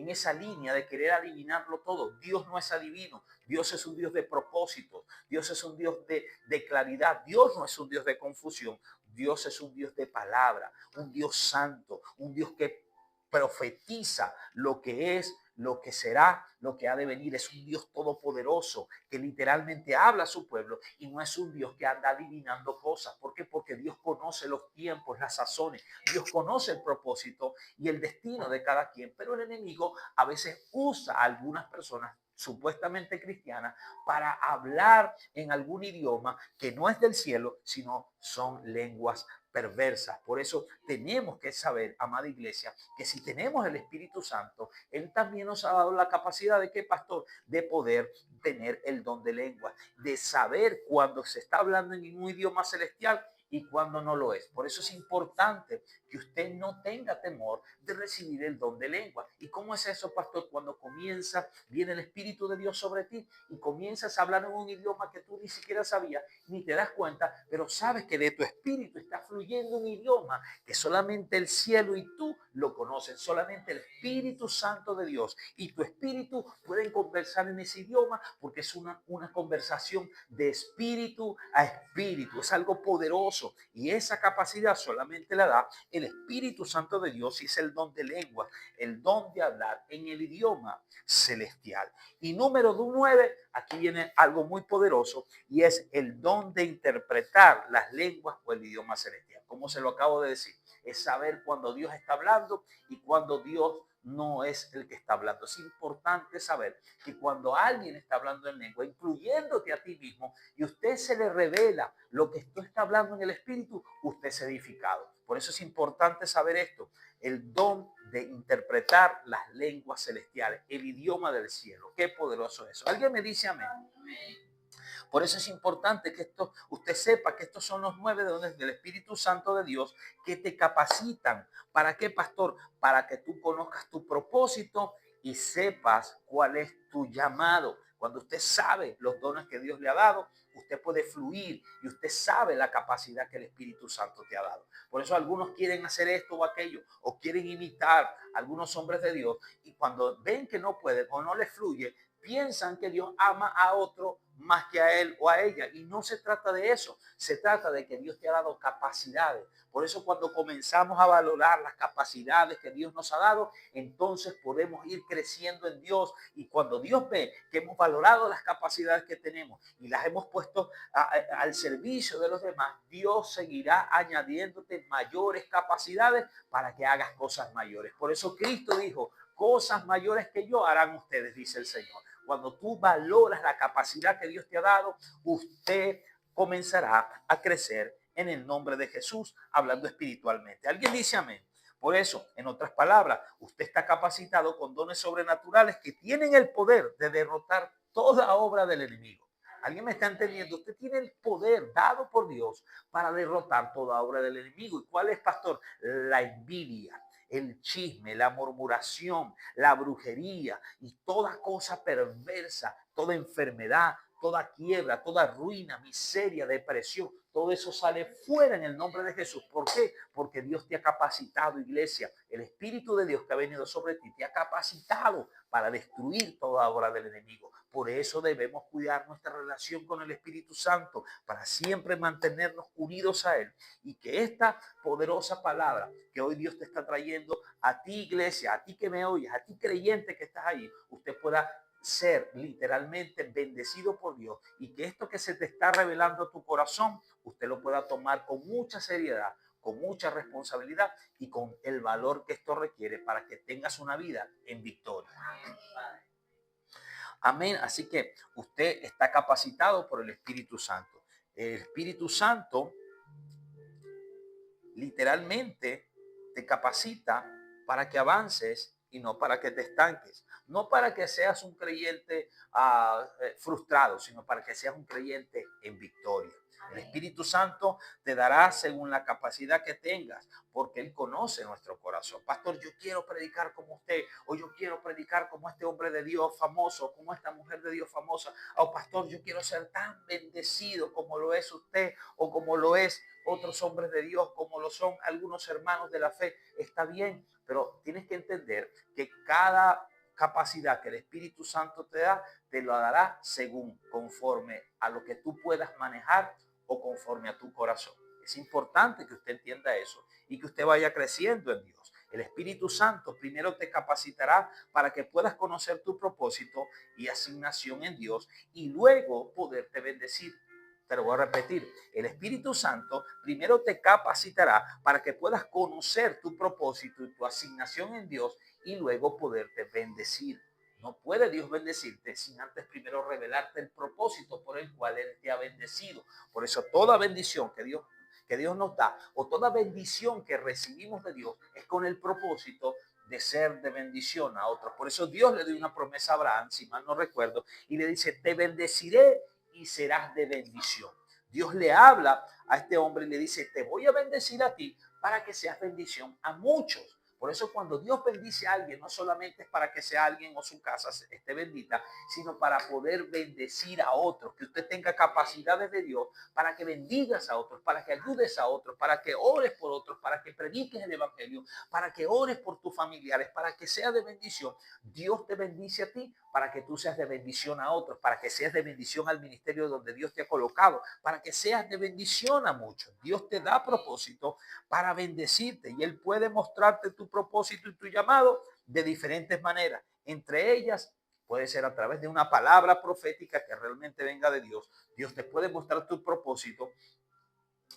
esa línea de querer adivinarlo todo. Dios no es adivino. Dios es un Dios de propósito. Dios es un Dios de claridad. Dios no es un Dios de confusión. Dios es un Dios de palabra, un Dios santo, un Dios que profetiza lo que es, lo que será, lo que ha de venir. Es un Dios todopoderoso que literalmente habla a su pueblo y no es un Dios que anda adivinando cosas. ¿Por qué? Porque Dios conoce los tiempos, las sazones, Dios conoce el propósito y el destino de cada quien, pero el enemigo a veces usa a algunas personas supuestamente cristianas para hablar en algún idioma que no es del cielo, sino son lenguas perversas. Por eso tenemos que saber, amada iglesia, que si tenemos el Espíritu Santo, Él también nos ha dado la capacidad de, ¿qué, pastor? De poder tener el don de lengua, de saber cuando se está hablando en un idioma celestial y cuando no lo es. Por eso es importante que usted no tenga temor de recibir el don de lengua. ¿Y cómo es eso, pastor? Cuando viene el Espíritu de Dios sobre ti y comienzas a hablar en un idioma que tú ni siquiera sabías, ni te das cuenta, pero sabes que de tu espíritu está fluyendo un idioma que solamente el cielo y tú lo conocen, solamente el Espíritu Santo de Dios y tu espíritu pueden conversar en ese idioma porque es una conversación de espíritu a espíritu, es algo poderoso y esa capacidad solamente la da el Espíritu Santo de Dios y es el don de lengua, el don de hablar en el idioma celestial. Y número 9, aquí viene algo muy poderoso y es el don de interpretar las lenguas o el idioma celestial. Como se lo acabo de decir, es saber cuando Dios está hablando y cuando Dios no es el que está hablando. Es importante saber que cuando alguien está hablando en lengua, incluyéndote a ti mismo, y usted se le revela lo que tú está hablando en el espíritu, usted es edificado. Por eso es importante saber esto, el don de interpretar las lenguas celestiales, el idioma del cielo. Qué poderoso eso. ¿Alguien me dice amén? Por eso es importante que usted sepa que estos son los 9 dones del Espíritu Santo de Dios que te capacitan. ¿Para qué, pastor? Para que tú conozcas tu propósito y sepas cuál es tu llamado. Cuando usted sabe los dones que Dios le ha dado, usted puede fluir y usted sabe la capacidad que el Espíritu Santo te ha dado. Por eso algunos quieren hacer esto o aquello o quieren imitar a algunos hombres de Dios y cuando ven que no pueden o no les fluye, piensan que Dios ama a otro más que a él o a ella. Y no se trata de eso. Se trata de que Dios te ha dado capacidades. Por eso cuando comenzamos a valorar las capacidades que Dios nos ha dado, entonces podemos ir creciendo en Dios. Y cuando Dios ve que hemos valorado las capacidades que tenemos y las hemos puesto al servicio de los demás, Dios seguirá añadiéndote mayores capacidades para que hagas cosas mayores. Por eso Cristo dijo, cosas mayores que yo harán ustedes, dice el Señor. Cuando tú valoras la capacidad que Dios te ha dado, usted comenzará a crecer en el nombre de Jesús, hablando espiritualmente. ¿Alguien dice amén? Por eso, en otras palabras, usted está capacitado con dones sobrenaturales que tienen el poder de derrotar toda obra del enemigo. ¿Alguien me está entendiendo? Usted tiene el poder dado por Dios para derrotar toda obra del enemigo. ¿Y cuál es, pastor? La envidia, el chisme, la murmuración, la brujería y toda cosa perversa, toda enfermedad, toda quiebra, toda ruina, miseria, depresión, todo eso sale fuera en el nombre de Jesús. ¿Por qué? Porque Dios te ha capacitado, iglesia. El Espíritu de Dios que ha venido sobre ti te ha capacitado para destruir toda obra del enemigo. Por eso debemos cuidar nuestra relación con el Espíritu Santo para siempre mantenernos unidos a Él y que esta poderosa palabra que hoy Dios te está trayendo a ti, iglesia, a ti que me oyes, a ti creyente que estás ahí, usted pueda ser literalmente bendecido por Dios y que esto que se te está revelando a tu corazón, usted lo pueda tomar con mucha seriedad, con mucha responsabilidad y con el valor que esto requiere para que tengas una vida en victoria. Amén. Así que usted está capacitado por el Espíritu Santo. El Espíritu Santo literalmente te capacita para que avances y no para que te estanques. No para que seas un creyente frustrado, sino para que seas un creyente en victoria. El Espíritu Santo te dará según la capacidad que tengas, porque Él conoce nuestro corazón. Pastor, yo quiero predicar como usted, o yo quiero predicar como este hombre de Dios famoso, como esta mujer de Dios famosa. O pastor, yo quiero ser tan bendecido como lo es usted, o como lo es otros hombres de Dios, como lo son algunos hermanos de la fe. Está bien, pero tienes que entender que cada capacidad que el Espíritu Santo te da, te lo dará según, conforme a lo que tú puedas manejar o conforme a tu corazón. Es importante que usted entienda eso y que usted vaya creciendo en Dios. El Espíritu Santo primero te capacitará para que puedas conocer tu propósito y asignación en Dios y luego poderte bendecir. Te lo voy a repetir. El Espíritu Santo primero te capacitará para que puedas conocer tu propósito y tu asignación en Dios y luego poderte bendecir. No puede Dios bendecirte sin antes primero revelarte el propósito por el cual Él te ha bendecido. Por eso toda bendición que Dios nos da o toda bendición que recibimos de Dios es con el propósito de ser de bendición a otros. Por eso Dios le dio una promesa a Abraham, si mal no recuerdo, y le dice, te bendeciré y serás de bendición. Dios le habla a este hombre y le dice, te voy a bendecir a ti para que seas bendición a muchos. Por eso cuando Dios bendice a alguien, no solamente es para que sea alguien o su casa esté bendita, sino para poder bendecir a otros, que usted tenga capacidades de Dios para que bendigas a otros, para que ayudes a otros, para que ores por otros, para que prediques el evangelio, para que ores por tus familiares, para que sea de bendición. Dios te bendice a ti para que tú seas de bendición a otros, para que seas de bendición al ministerio donde Dios te ha colocado, para que seas de bendición a muchos. Dios te da propósito para bendecirte y Él puede mostrarte tu propósito y tu llamado de diferentes maneras. Entre ellas, puede ser a través de una palabra profética que realmente venga de Dios. Dios te puede mostrar tu propósito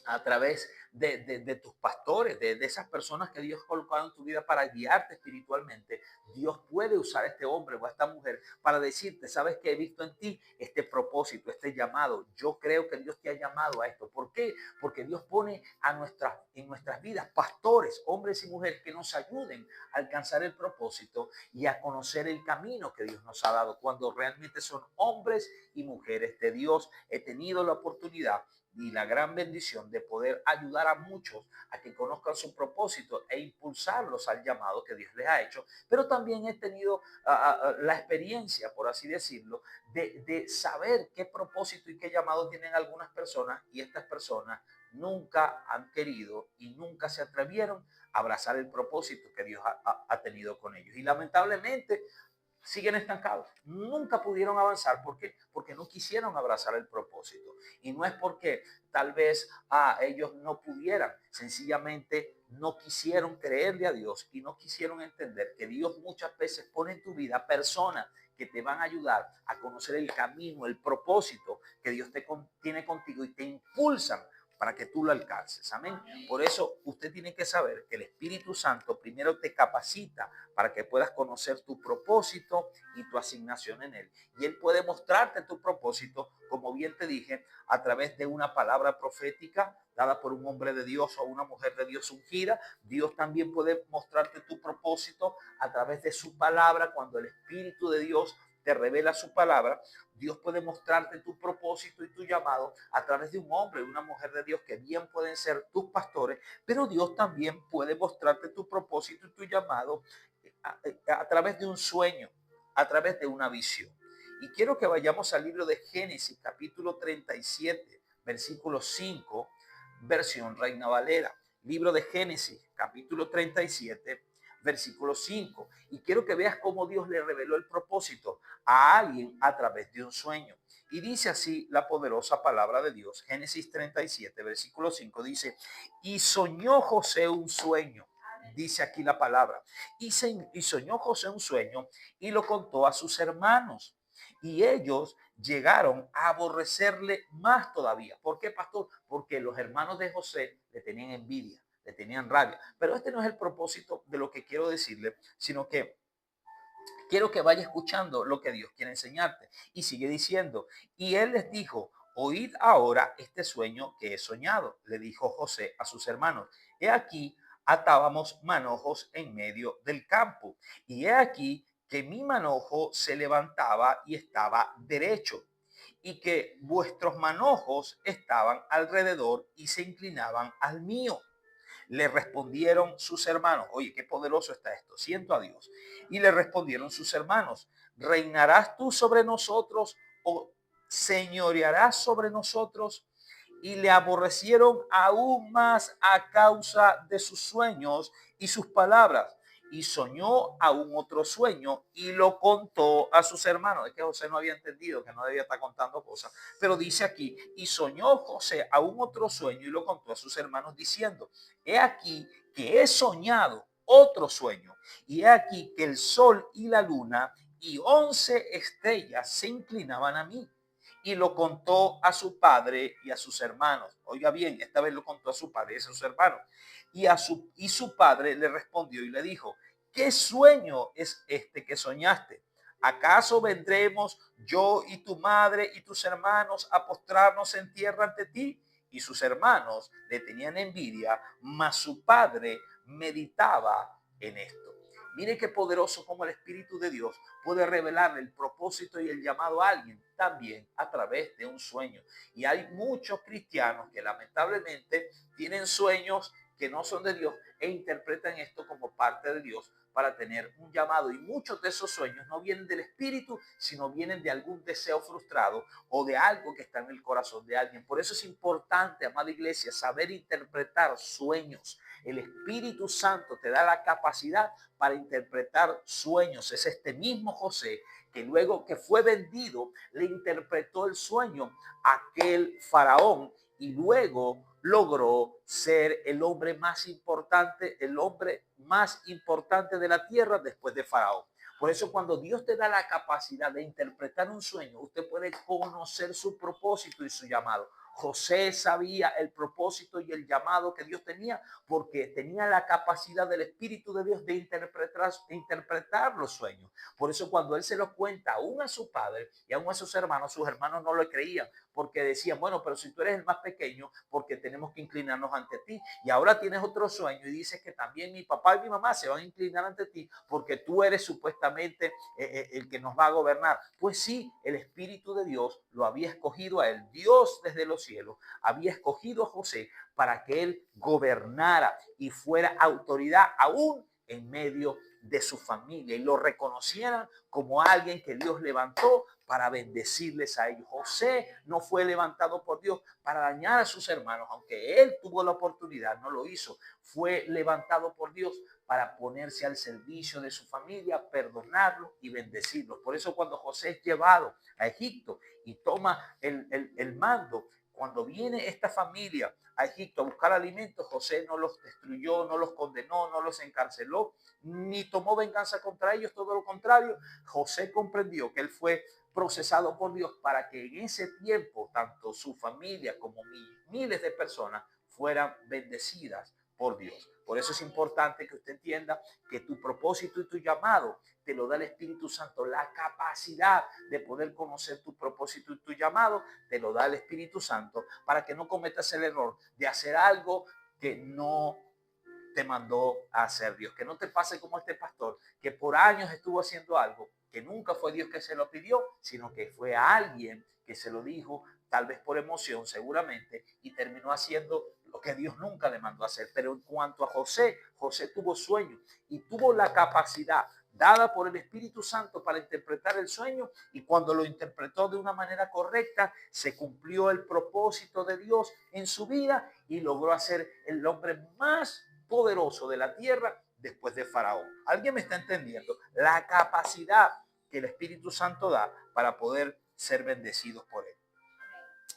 a través de tus pastores, de esas personas que Dios ha colocado en tu vida para guiarte espiritualmente. Dios puede usar a este hombre o a esta mujer para decirte, sabes que he visto en ti este propósito, este llamado. Yo creo que Dios te ha llamado a esto. ¿Por qué? Porque Dios pone en nuestras vidas pastores, hombres y mujeres que nos ayuden a alcanzar el propósito y a conocer el camino que Dios nos ha dado. Cuando realmente son hombres y mujeres de Dios, he tenido la oportunidad y la gran bendición de poder ayudar a muchos a que conozcan su propósito e impulsarlos al llamado que Dios les ha hecho. Pero también he tenido la experiencia, por así decirlo, de saber qué propósito y qué llamado tienen algunas personas y estas personas nunca han querido y nunca se atrevieron a abrazar el propósito que Dios ha tenido con ellos. Y lamentablemente siguen estancados. Nunca pudieron avanzar. ¿Por qué? Porque no quisieron abrazar el propósito. Y no es porque tal vez ellos no pudieran, sencillamente no quisieron creerle a Dios y no quisieron entender que Dios muchas veces pone en tu vida personas que te van a ayudar a conocer el camino, el propósito que Dios tiene contigo y te impulsan para que tú lo alcances. Amén. Por eso usted tiene que saber que el Espíritu Santo primero te capacita para que puedas conocer tu propósito y tu asignación en él. Y él puede mostrarte tu propósito, como bien te dije, a través de una palabra profética dada por un hombre de Dios o una mujer de Dios ungida. Dios también puede mostrarte tu propósito a través de su palabra. Cuando el Espíritu de Dios te revela su palabra, Dios puede mostrarte tu propósito y tu llamado a través de un hombre y una mujer de Dios que bien pueden ser tus pastores, pero Dios también puede mostrarte tu propósito y tu llamado a través de un sueño, a través de una visión. Y quiero que vayamos al libro de Génesis, capítulo 37, versículo 5, versión Reina Valera. Libro de Génesis, capítulo 37, versículo 5. Y quiero que veas cómo Dios le reveló el propósito a alguien a través de un sueño. Y dice así la poderosa palabra de Dios. Génesis 37, versículo 5 dice, y soñó José un sueño. Dice aquí la palabra. Y soñó José un sueño y lo contó a sus hermanos. Y ellos llegaron a aborrecerle más todavía. ¿Por qué, pastor? Porque los hermanos de José le tenían envidia, le tenían rabia. Pero este no es el propósito de lo que quiero decirle, sino que quiero que vaya escuchando lo que Dios quiere enseñarte. Y sigue diciendo, y él les dijo, oíd ahora este sueño que he soñado, le dijo José a sus hermanos. He aquí, atábamos manojos en medio del campo, y he aquí que mi manojo se levantaba y estaba derecho, y que vuestros manojos estaban alrededor y se inclinaban al mío. Le respondieron sus hermanos, oye, qué poderoso está esto, siento a Dios. Y le respondieron sus hermanos, ¿reinarás tú sobre nosotros o señorearás sobre nosotros? Y le aborrecieron aún más a causa de sus sueños y sus palabras. Y soñó aún otro sueño y lo contó a sus hermanos. Es que José no había entendido que no debía estar contando cosas. Pero dice aquí, y soñó José aún otro sueño y lo contó a sus hermanos diciendo, he aquí que he soñado otro sueño. Y he aquí que el sol y la luna y 11 estrellas se inclinaban a mí. Y lo contó a su padre y a sus hermanos. Oiga bien, esta vez lo contó a su padre y a sus hermanos. Y su padre le respondió y le dijo, ¿qué sueño es este que soñaste? ¿Acaso vendremos yo y tu madre y tus hermanos a postrarnos en tierra ante ti? Y sus hermanos le tenían envidia, mas su padre meditaba en esto. Mire qué poderoso como el Espíritu de Dios puede revelarle el propósito y el llamado a alguien también a través de un sueño. Y hay muchos cristianos que lamentablemente tienen sueños que no son de Dios e interpretan esto como parte de Dios para tener un llamado. Y muchos de esos sueños no vienen del Espíritu, sino vienen de algún deseo frustrado o de algo que está en el corazón de alguien. Por eso es importante, amada iglesia, saber interpretar sueños. El Espíritu Santo te da la capacidad para interpretar sueños. Es este mismo José que luego que fue vendido le interpretó el sueño a aquel faraón y luego logró ser el hombre más importante, de la tierra después de Faraón. Por eso cuando Dios te da la capacidad de interpretar un sueño, usted puede conocer su propósito y su llamado. José sabía el propósito y el llamado que Dios tenía porque tenía la capacidad del Espíritu de Dios de interpretar los sueños. Por eso cuando él se los cuenta aún a su padre y aún a sus hermanos no lo creían porque decían, bueno, pero si tú eres el más pequeño, porque tenemos que inclinarnos ante ti. Y ahora tienes otro sueño y dices que también mi papá y mi mamá se van a inclinar ante ti porque tú eres supuestamente el que nos va a gobernar. Pues sí, el Espíritu de Dios lo había escogido a él. Dios desde los cielos había escogido a José para que él gobernara y fuera autoridad aún en medio de su familia y lo reconocieran como alguien que Dios levantó para bendecirles a ellos. José no fue levantado por Dios para dañar a sus hermanos, aunque él tuvo la oportunidad, no lo hizo. Fue levantado por Dios para ponerse al servicio de su familia, perdonarlos y bendecirlos. Por eso cuando José es llevado a Egipto y toma el mando, cuando viene esta familia a Egipto a buscar alimentos, José no los destruyó, no los condenó, no los encarceló, ni tomó venganza contra ellos, todo lo contrario. José comprendió que él fue procesado por Dios para que en ese tiempo tanto su familia como miles de personas fueran bendecidas por Dios. Por eso es importante que usted entienda que tu propósito y tu llamado te lo da el Espíritu Santo. La capacidad de poder conocer tu propósito y tu llamado te lo da el Espíritu Santo para que no cometas el error de hacer algo que no te mandó a hacer Dios. Que no te pase como este pastor que por años estuvo haciendo algo que nunca fue Dios que se lo pidió, sino que fue a alguien que se lo dijo, tal vez por emoción seguramente, y terminó haciendo lo que Dios nunca le mandó a hacer. Pero en cuanto a José, José tuvo sueño y tuvo la capacidad dada por el Espíritu Santo para interpretar el sueño, y cuando lo interpretó de una manera correcta, se cumplió el propósito de Dios en su vida y logró hacer el hombre más poderoso de la tierra después de Faraón. ¿Alguien me está entendiendo? La capacidad que el Espíritu Santo da para poder ser bendecidos por él.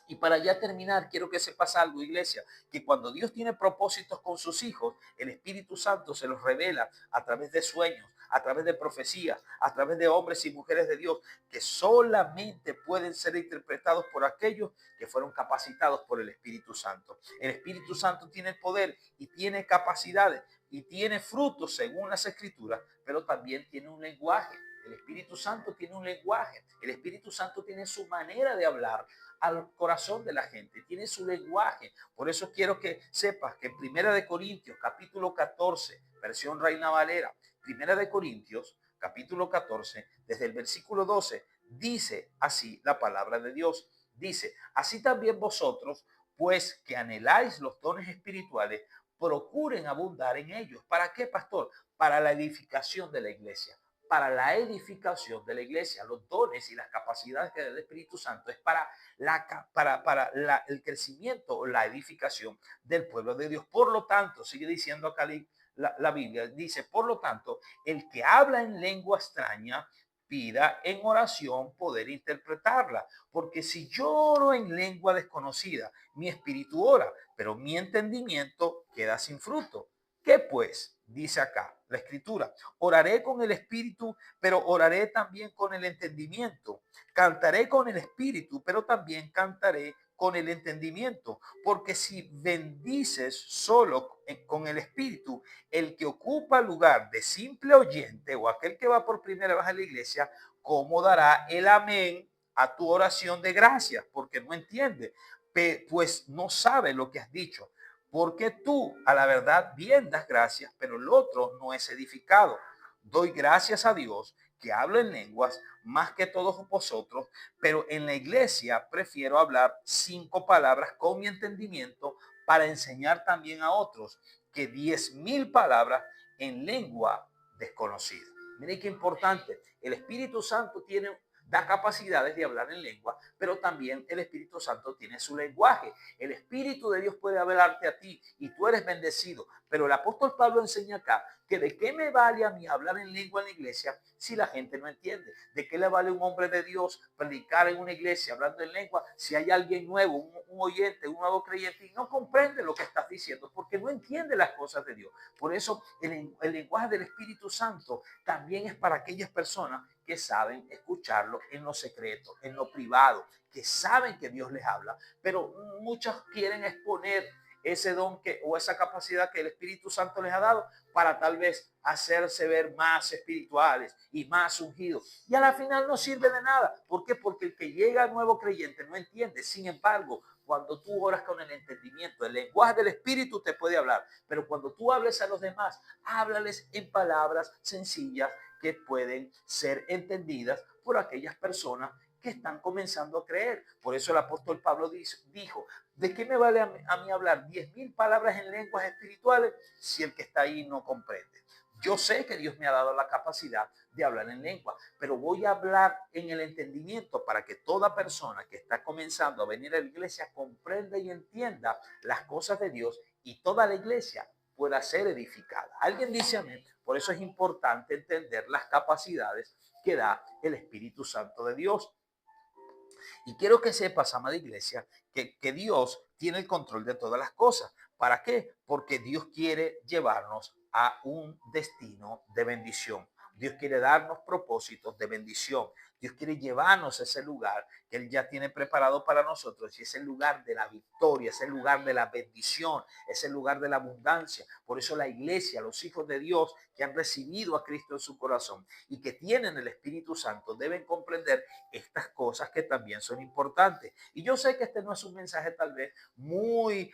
Y para ya terminar, quiero que sepas algo, iglesia, que cuando Dios tiene propósitos con sus hijos, el Espíritu Santo se los revela a través de sueños, a través de profecías, a través de hombres y mujeres de Dios, que solamente pueden ser interpretados por aquellos que fueron capacitados por el Espíritu Santo. El Espíritu Santo tiene el poder y tiene capacidades y tiene frutos según las Escrituras, pero también tiene un lenguaje. El Espíritu Santo tiene un lenguaje. El Espíritu Santo tiene su manera de hablar al corazón de la gente, tiene su lenguaje. Por eso quiero que sepas que en Primera de Corintios, capítulo 14, versión Reina Valera, Primera de Corintios, capítulo 14, desde el versículo 12, dice así la palabra de Dios. Dice, así también vosotros, pues que anheláis los dones espirituales, procuren abundar en ellos. ¿Para qué, pastor? Para la edificación de la iglesia. Para la edificación de la iglesia. Los dones y las capacidades que da el Espíritu Santo es para el crecimiento o la edificación del pueblo de Dios. Por lo tanto, sigue diciendo acá la Biblia, dice, por lo tanto, el que habla en lengua extraña, pida en oración poder interpretarla, porque si yo oro en lengua desconocida, mi espíritu ora, pero mi entendimiento queda sin fruto. ¿Qué pues? Dice acá la escritura, oraré con el espíritu, pero oraré también con el entendimiento. Cantaré con el espíritu, pero también cantaré con el entendimiento. Porque si bendices solo con el espíritu, el que ocupa lugar de simple oyente o aquel que va por primera vez a la iglesia, ¿cómo dará el amén a tu oración de gracias? Porque no entiende, pues no sabe lo que has dicho. Porque tú a la verdad bien das gracias, pero el otro no es edificado. Doy gracias a Dios que hablo en lenguas más que todos vosotros, pero en la iglesia prefiero hablar 5 palabras con mi entendimiento para enseñar también a otros que 10,000 palabras en lengua desconocida. Miren qué importante. El Espíritu Santo da capacidades de hablar en lengua, pero también el Espíritu Santo tiene su lenguaje. El Espíritu de Dios puede hablarte a ti y tú eres bendecido, pero el apóstol Pablo enseña acá que de qué me vale a mí hablar en lengua en la iglesia si la gente no entiende. ¿De qué le vale a un hombre de Dios predicar en una iglesia hablando en lengua si hay alguien nuevo, un oyente, un nuevo creyente y no comprende lo que estás diciendo porque no entiende las cosas de Dios? Por eso el lenguaje del Espíritu Santo también es para aquellas personas que saben escucharlo en lo secreto, en lo privado, que saben que Dios les habla, pero muchos quieren exponer ese don o esa capacidad que el Espíritu Santo les ha dado para tal vez hacerse ver más espirituales y más ungidos. Y a la final no sirve de nada. ¿Por qué? Porque el que llega nuevo creyente no entiende. Sin embargo, cuando tú oras con el entendimiento, el lenguaje del Espíritu te puede hablar. Pero cuando tú hables a los demás, háblales en palabras sencillas que pueden ser entendidas por aquellas personas que están comenzando a creer. Por eso el apóstol Pablo dijo, ¿de qué me vale a mí hablar 10,000 palabras en lenguas espirituales si el que está ahí no comprende? Yo sé que Dios me ha dado la capacidad de hablar en lengua, pero voy a hablar en el entendimiento para que toda persona que está comenzando a venir a la iglesia comprenda y entienda las cosas de Dios y toda la iglesia pueda ser edificada. Alguien dice amén. Por eso es importante entender las capacidades que da el Espíritu Santo de Dios. Y quiero que sepas, amada iglesia, que Dios tiene el control de todas las cosas. ¿Para qué? Porque Dios quiere llevarnos a un destino de bendición. Dios quiere darnos propósitos de bendición. Dios quiere llevarnos a ese lugar que Él ya tiene preparado para nosotros. Y es el lugar de la victoria, es el lugar de la bendición, es el lugar de la abundancia. Por eso la iglesia, los hijos de Dios que han recibido a Cristo en su corazón y que tienen el Espíritu Santo, deben comprender estas cosas que también son importantes. Y yo sé que este no es un mensaje tal vez muy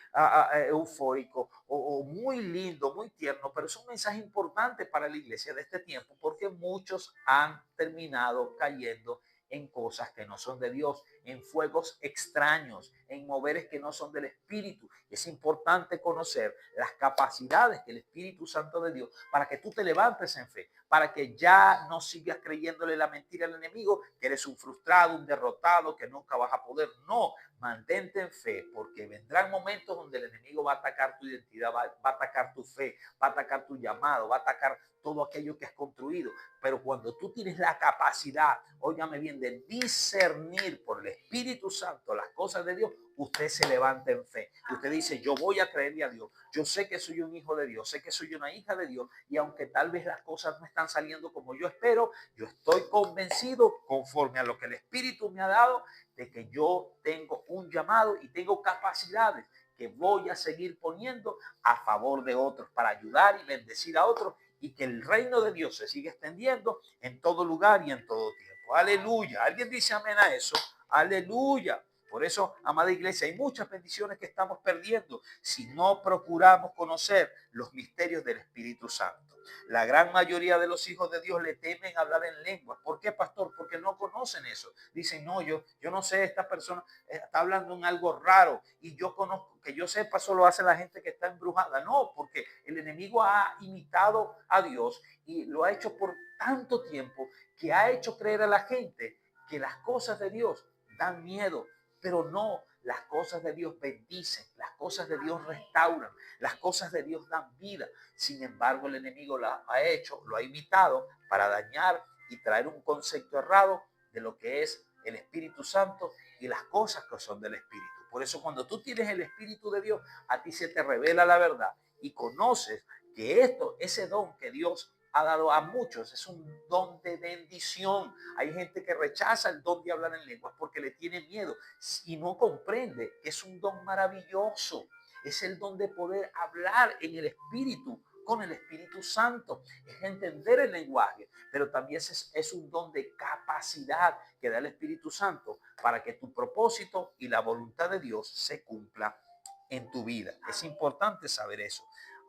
eufórico o muy lindo, muy tierno, pero es un mensaje importante para la iglesia de este tiempo porque muchos han terminado cayendo en cosas que no son de Dios, en fuegos extraños, en moveres que no son del Espíritu. Es importante conocer las capacidades que el Espíritu Santo de Dios para que tú te levantes en fe, para que ya no sigas creyéndole la mentira al enemigo, que eres un frustrado, un derrotado, que nunca vas a poder. No, mantente en fe, porque vendrán momentos donde el enemigo va a atacar tu identidad, va a atacar tu fe, va a atacar tu llamado, va a atacar todo aquello que has construido. Pero cuando tú tienes la capacidad, óigame bien, de discernir por el Espíritu Santo las cosas de Dios, usted se levanta en fe. Usted dice, yo voy a creerle a Dios. Yo sé que soy un hijo de Dios, sé que soy una hija de Dios. Y aunque tal vez las cosas no están saliendo como yo espero, yo estoy convencido, conforme a lo que el Espíritu me ha dado, de que yo tengo un llamado y tengo capacidades que voy a seguir poniendo a favor de otros para ayudar y bendecir a otros y que el reino de Dios se siga extendiendo en todo lugar y en todo tiempo. Aleluya. ¿Alguien dice amén a eso? Aleluya. Por eso, amada iglesia, hay muchas bendiciones que estamos perdiendo si no procuramos conocer los misterios del Espíritu Santo. La gran mayoría de los hijos de Dios le temen hablar en lenguas. ¿Por qué, pastor? Porque no conocen eso. Dicen, no, yo no sé, esta persona está hablando en algo raro y yo conozco, que yo sepa, solo hace la gente que está embrujada. No, porque el enemigo ha imitado a Dios y lo ha hecho por tanto tiempo que ha hecho creer a la gente que las cosas de Dios dan miedo. Pero no, las cosas de Dios bendicen, las cosas de Dios restauran, las cosas de Dios dan vida. Sin embargo, el enemigo lo ha hecho, lo ha imitado para dañar y traer un concepto errado de lo que es el Espíritu Santo y las cosas que son del Espíritu. Por eso cuando tú tienes el Espíritu de Dios, a ti se te revela la verdad y conoces que ese don que Dios ha dado a muchos, es un don de bendición. Hay gente que rechaza el don de hablar en lenguas porque le tiene miedo y no comprende que es un don maravilloso. Es el don de poder hablar en el Espíritu, con el Espíritu Santo. Es entender el lenguaje, pero también es un don de capacidad que da el Espíritu Santo para que tu propósito y la voluntad de Dios se cumpla en tu vida. Es importante saber eso.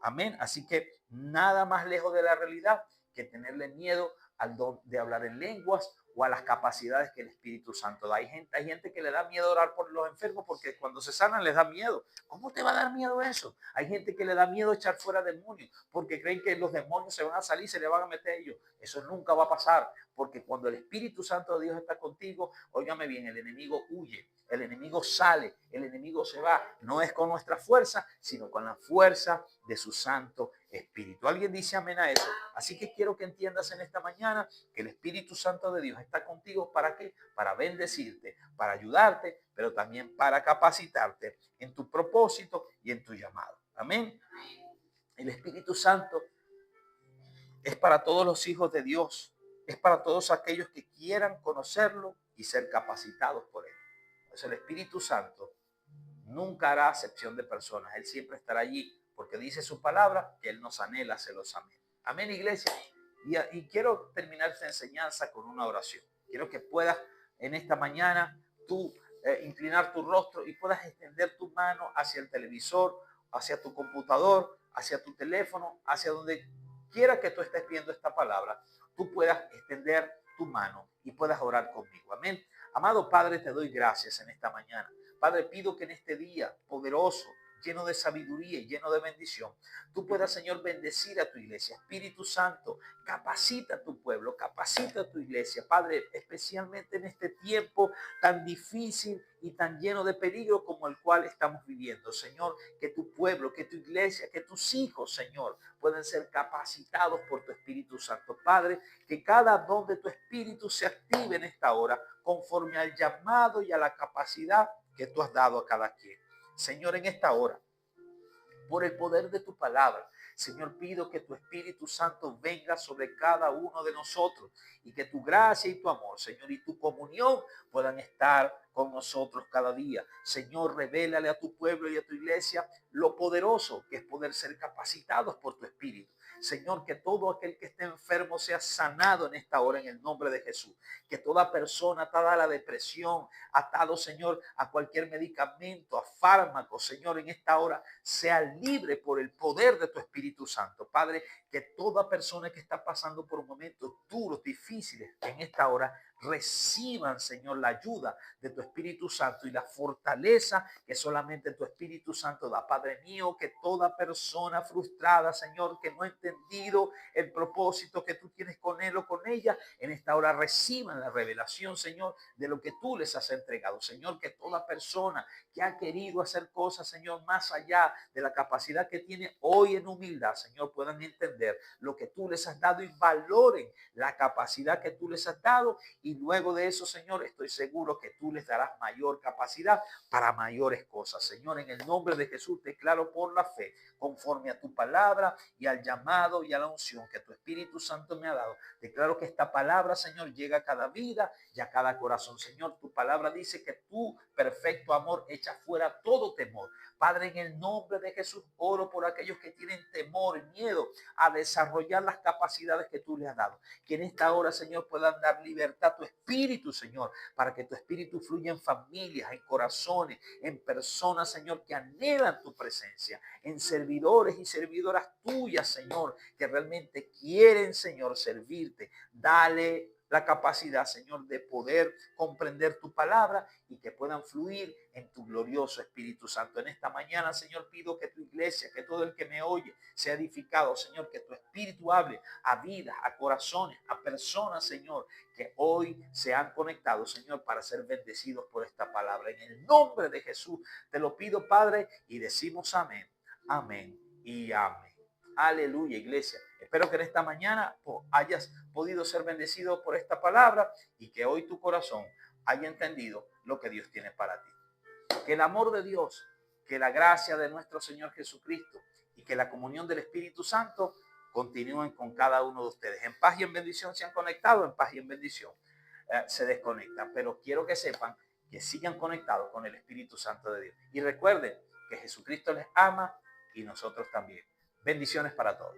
Amén. Así que nada más lejos de la realidad que tenerle miedo al don de hablar en lenguas o a las capacidades que el Espíritu Santo da. Hay gente que le da miedo orar por los enfermos porque cuando se sanan les da miedo. ¿Cómo te va a dar miedo eso? Hay gente que le da miedo echar fuera demonios porque creen que los demonios se van a salir, se le van a meter a ellos. Eso nunca va a pasar porque cuando el Espíritu Santo de Dios está contigo, óigame bien, el enemigo huye. El enemigo sale, el enemigo se va. No es con nuestra fuerza, sino con la fuerza de su Santo Espíritu. ¿Alguien dice amén a eso? Así que quiero que entiendas en esta mañana que el Espíritu Santo de Dios está contigo. ¿Para qué? Para bendecirte, para ayudarte, pero también para capacitarte en tu propósito y en tu llamado. Amén. El Espíritu Santo es para todos los hijos de Dios. Es para todos aquellos que quieran conocerlo y ser capacitados por él. El Espíritu Santo nunca hará acepción de personas. Él siempre estará allí porque dice su palabra que él nos anhela celosamente. Amén, iglesia. Y quiero terminar esta enseñanza con una oración. Quiero que puedas en esta mañana tú inclinar tu rostro y puedas extender tu mano hacia el televisor, hacia tu computador, hacia tu teléfono, hacia donde quiera que tú estés viendo esta palabra. Tú puedas extender tu mano y puedas orar conmigo. Amén. Amado Padre, te doy gracias en esta mañana. Padre, pido que en este día poderoso lleno de sabiduría y lleno de bendición, tú puedas, Señor, bendecir a tu iglesia. Espíritu Santo, capacita a tu pueblo, capacita a tu iglesia, Padre, especialmente en este tiempo tan difícil y tan lleno de peligro como el cual estamos viviendo. Señor, que tu pueblo, que tu iglesia, que tus hijos, Señor, puedan ser capacitados por tu Espíritu Santo. Padre, que cada don de tu Espíritu se active en esta hora conforme al llamado y a la capacidad que tú has dado a cada quien. Señor, en esta hora, por el poder de tu palabra, Señor, pido que tu Espíritu Santo venga sobre cada uno de nosotros y que tu gracia y tu amor, Señor, y tu comunión puedan estar con nosotros cada día. Señor, revélale a tu pueblo y a tu iglesia lo poderoso que es poder ser capacitados por tu Espíritu. Señor, que todo aquel que esté enfermo sea sanado en esta hora en el nombre de Jesús. Que toda persona atada a la depresión, atado, Señor, a cualquier medicamento, a fármacos, Señor, en esta hora sea libre por el poder de tu Espíritu Santo. Padre, que toda persona que está pasando por momentos duros, difíciles, en esta hora reciban, Señor, la ayuda de tu Espíritu Santo y la fortaleza que solamente tu Espíritu Santo da. Padre mío, que toda persona frustrada, Señor, que no ha entendido el propósito que tú tienes con él o con ella, en esta hora reciban la revelación, Señor, de lo que tú les has entregado. Señor, que toda persona que ha querido hacer cosas, Señor, más allá de la capacidad que tiene hoy en humildad, Señor, puedan entender lo que tú les has dado y valoren la capacidad que tú les has dado. Y luego de eso, Señor, estoy seguro que tú les darás mayor capacidad para mayores cosas. Señor, en el nombre de Jesús declaro por la fe, conforme a tu palabra y al llamado y a la unción que tu Espíritu Santo me ha dado. Declaro que esta palabra, Señor, llega a cada vida y a cada corazón. Señor, tu palabra dice que tu perfecto amor echa fuera todo temor. Padre, en el nombre de Jesús, oro por aquellos que tienen temor y miedo a desarrollar las capacidades que tú les has dado. Que en esta hora, Señor, puedan dar libertad a tu espíritu, Señor, para que tu espíritu fluya en familias, en corazones, en personas, Señor, que anhelan tu presencia, en servidores y servidoras tuyas, Señor, que realmente quieren, Señor, servirte. Dale la capacidad, Señor, de poder comprender tu palabra y que puedan fluir en tu glorioso Espíritu Santo. En esta mañana, Señor, pido que tu iglesia, que todo el que me oye sea edificado, Señor, que tu Espíritu hable a vidas, a corazones, a personas, Señor, que hoy se han conectado, Señor, para ser bendecidos por esta palabra. En el nombre de Jesús te lo pido, Padre, y decimos amén, amén y amén. Aleluya, iglesia. Espero que en esta mañana hayas podido ser bendecido por esta palabra y que hoy tu corazón haya entendido lo que Dios tiene para ti. Que el amor de Dios, que la gracia de nuestro Señor Jesucristo y que la comunión del Espíritu Santo continúen con cada uno de ustedes. En paz y en bendición se han conectado, en paz y en bendición se desconectan. Pero quiero que sepan que sigan conectados con el Espíritu Santo de Dios. Y recuerden que Jesucristo les ama y nosotros también. Bendiciones para todos.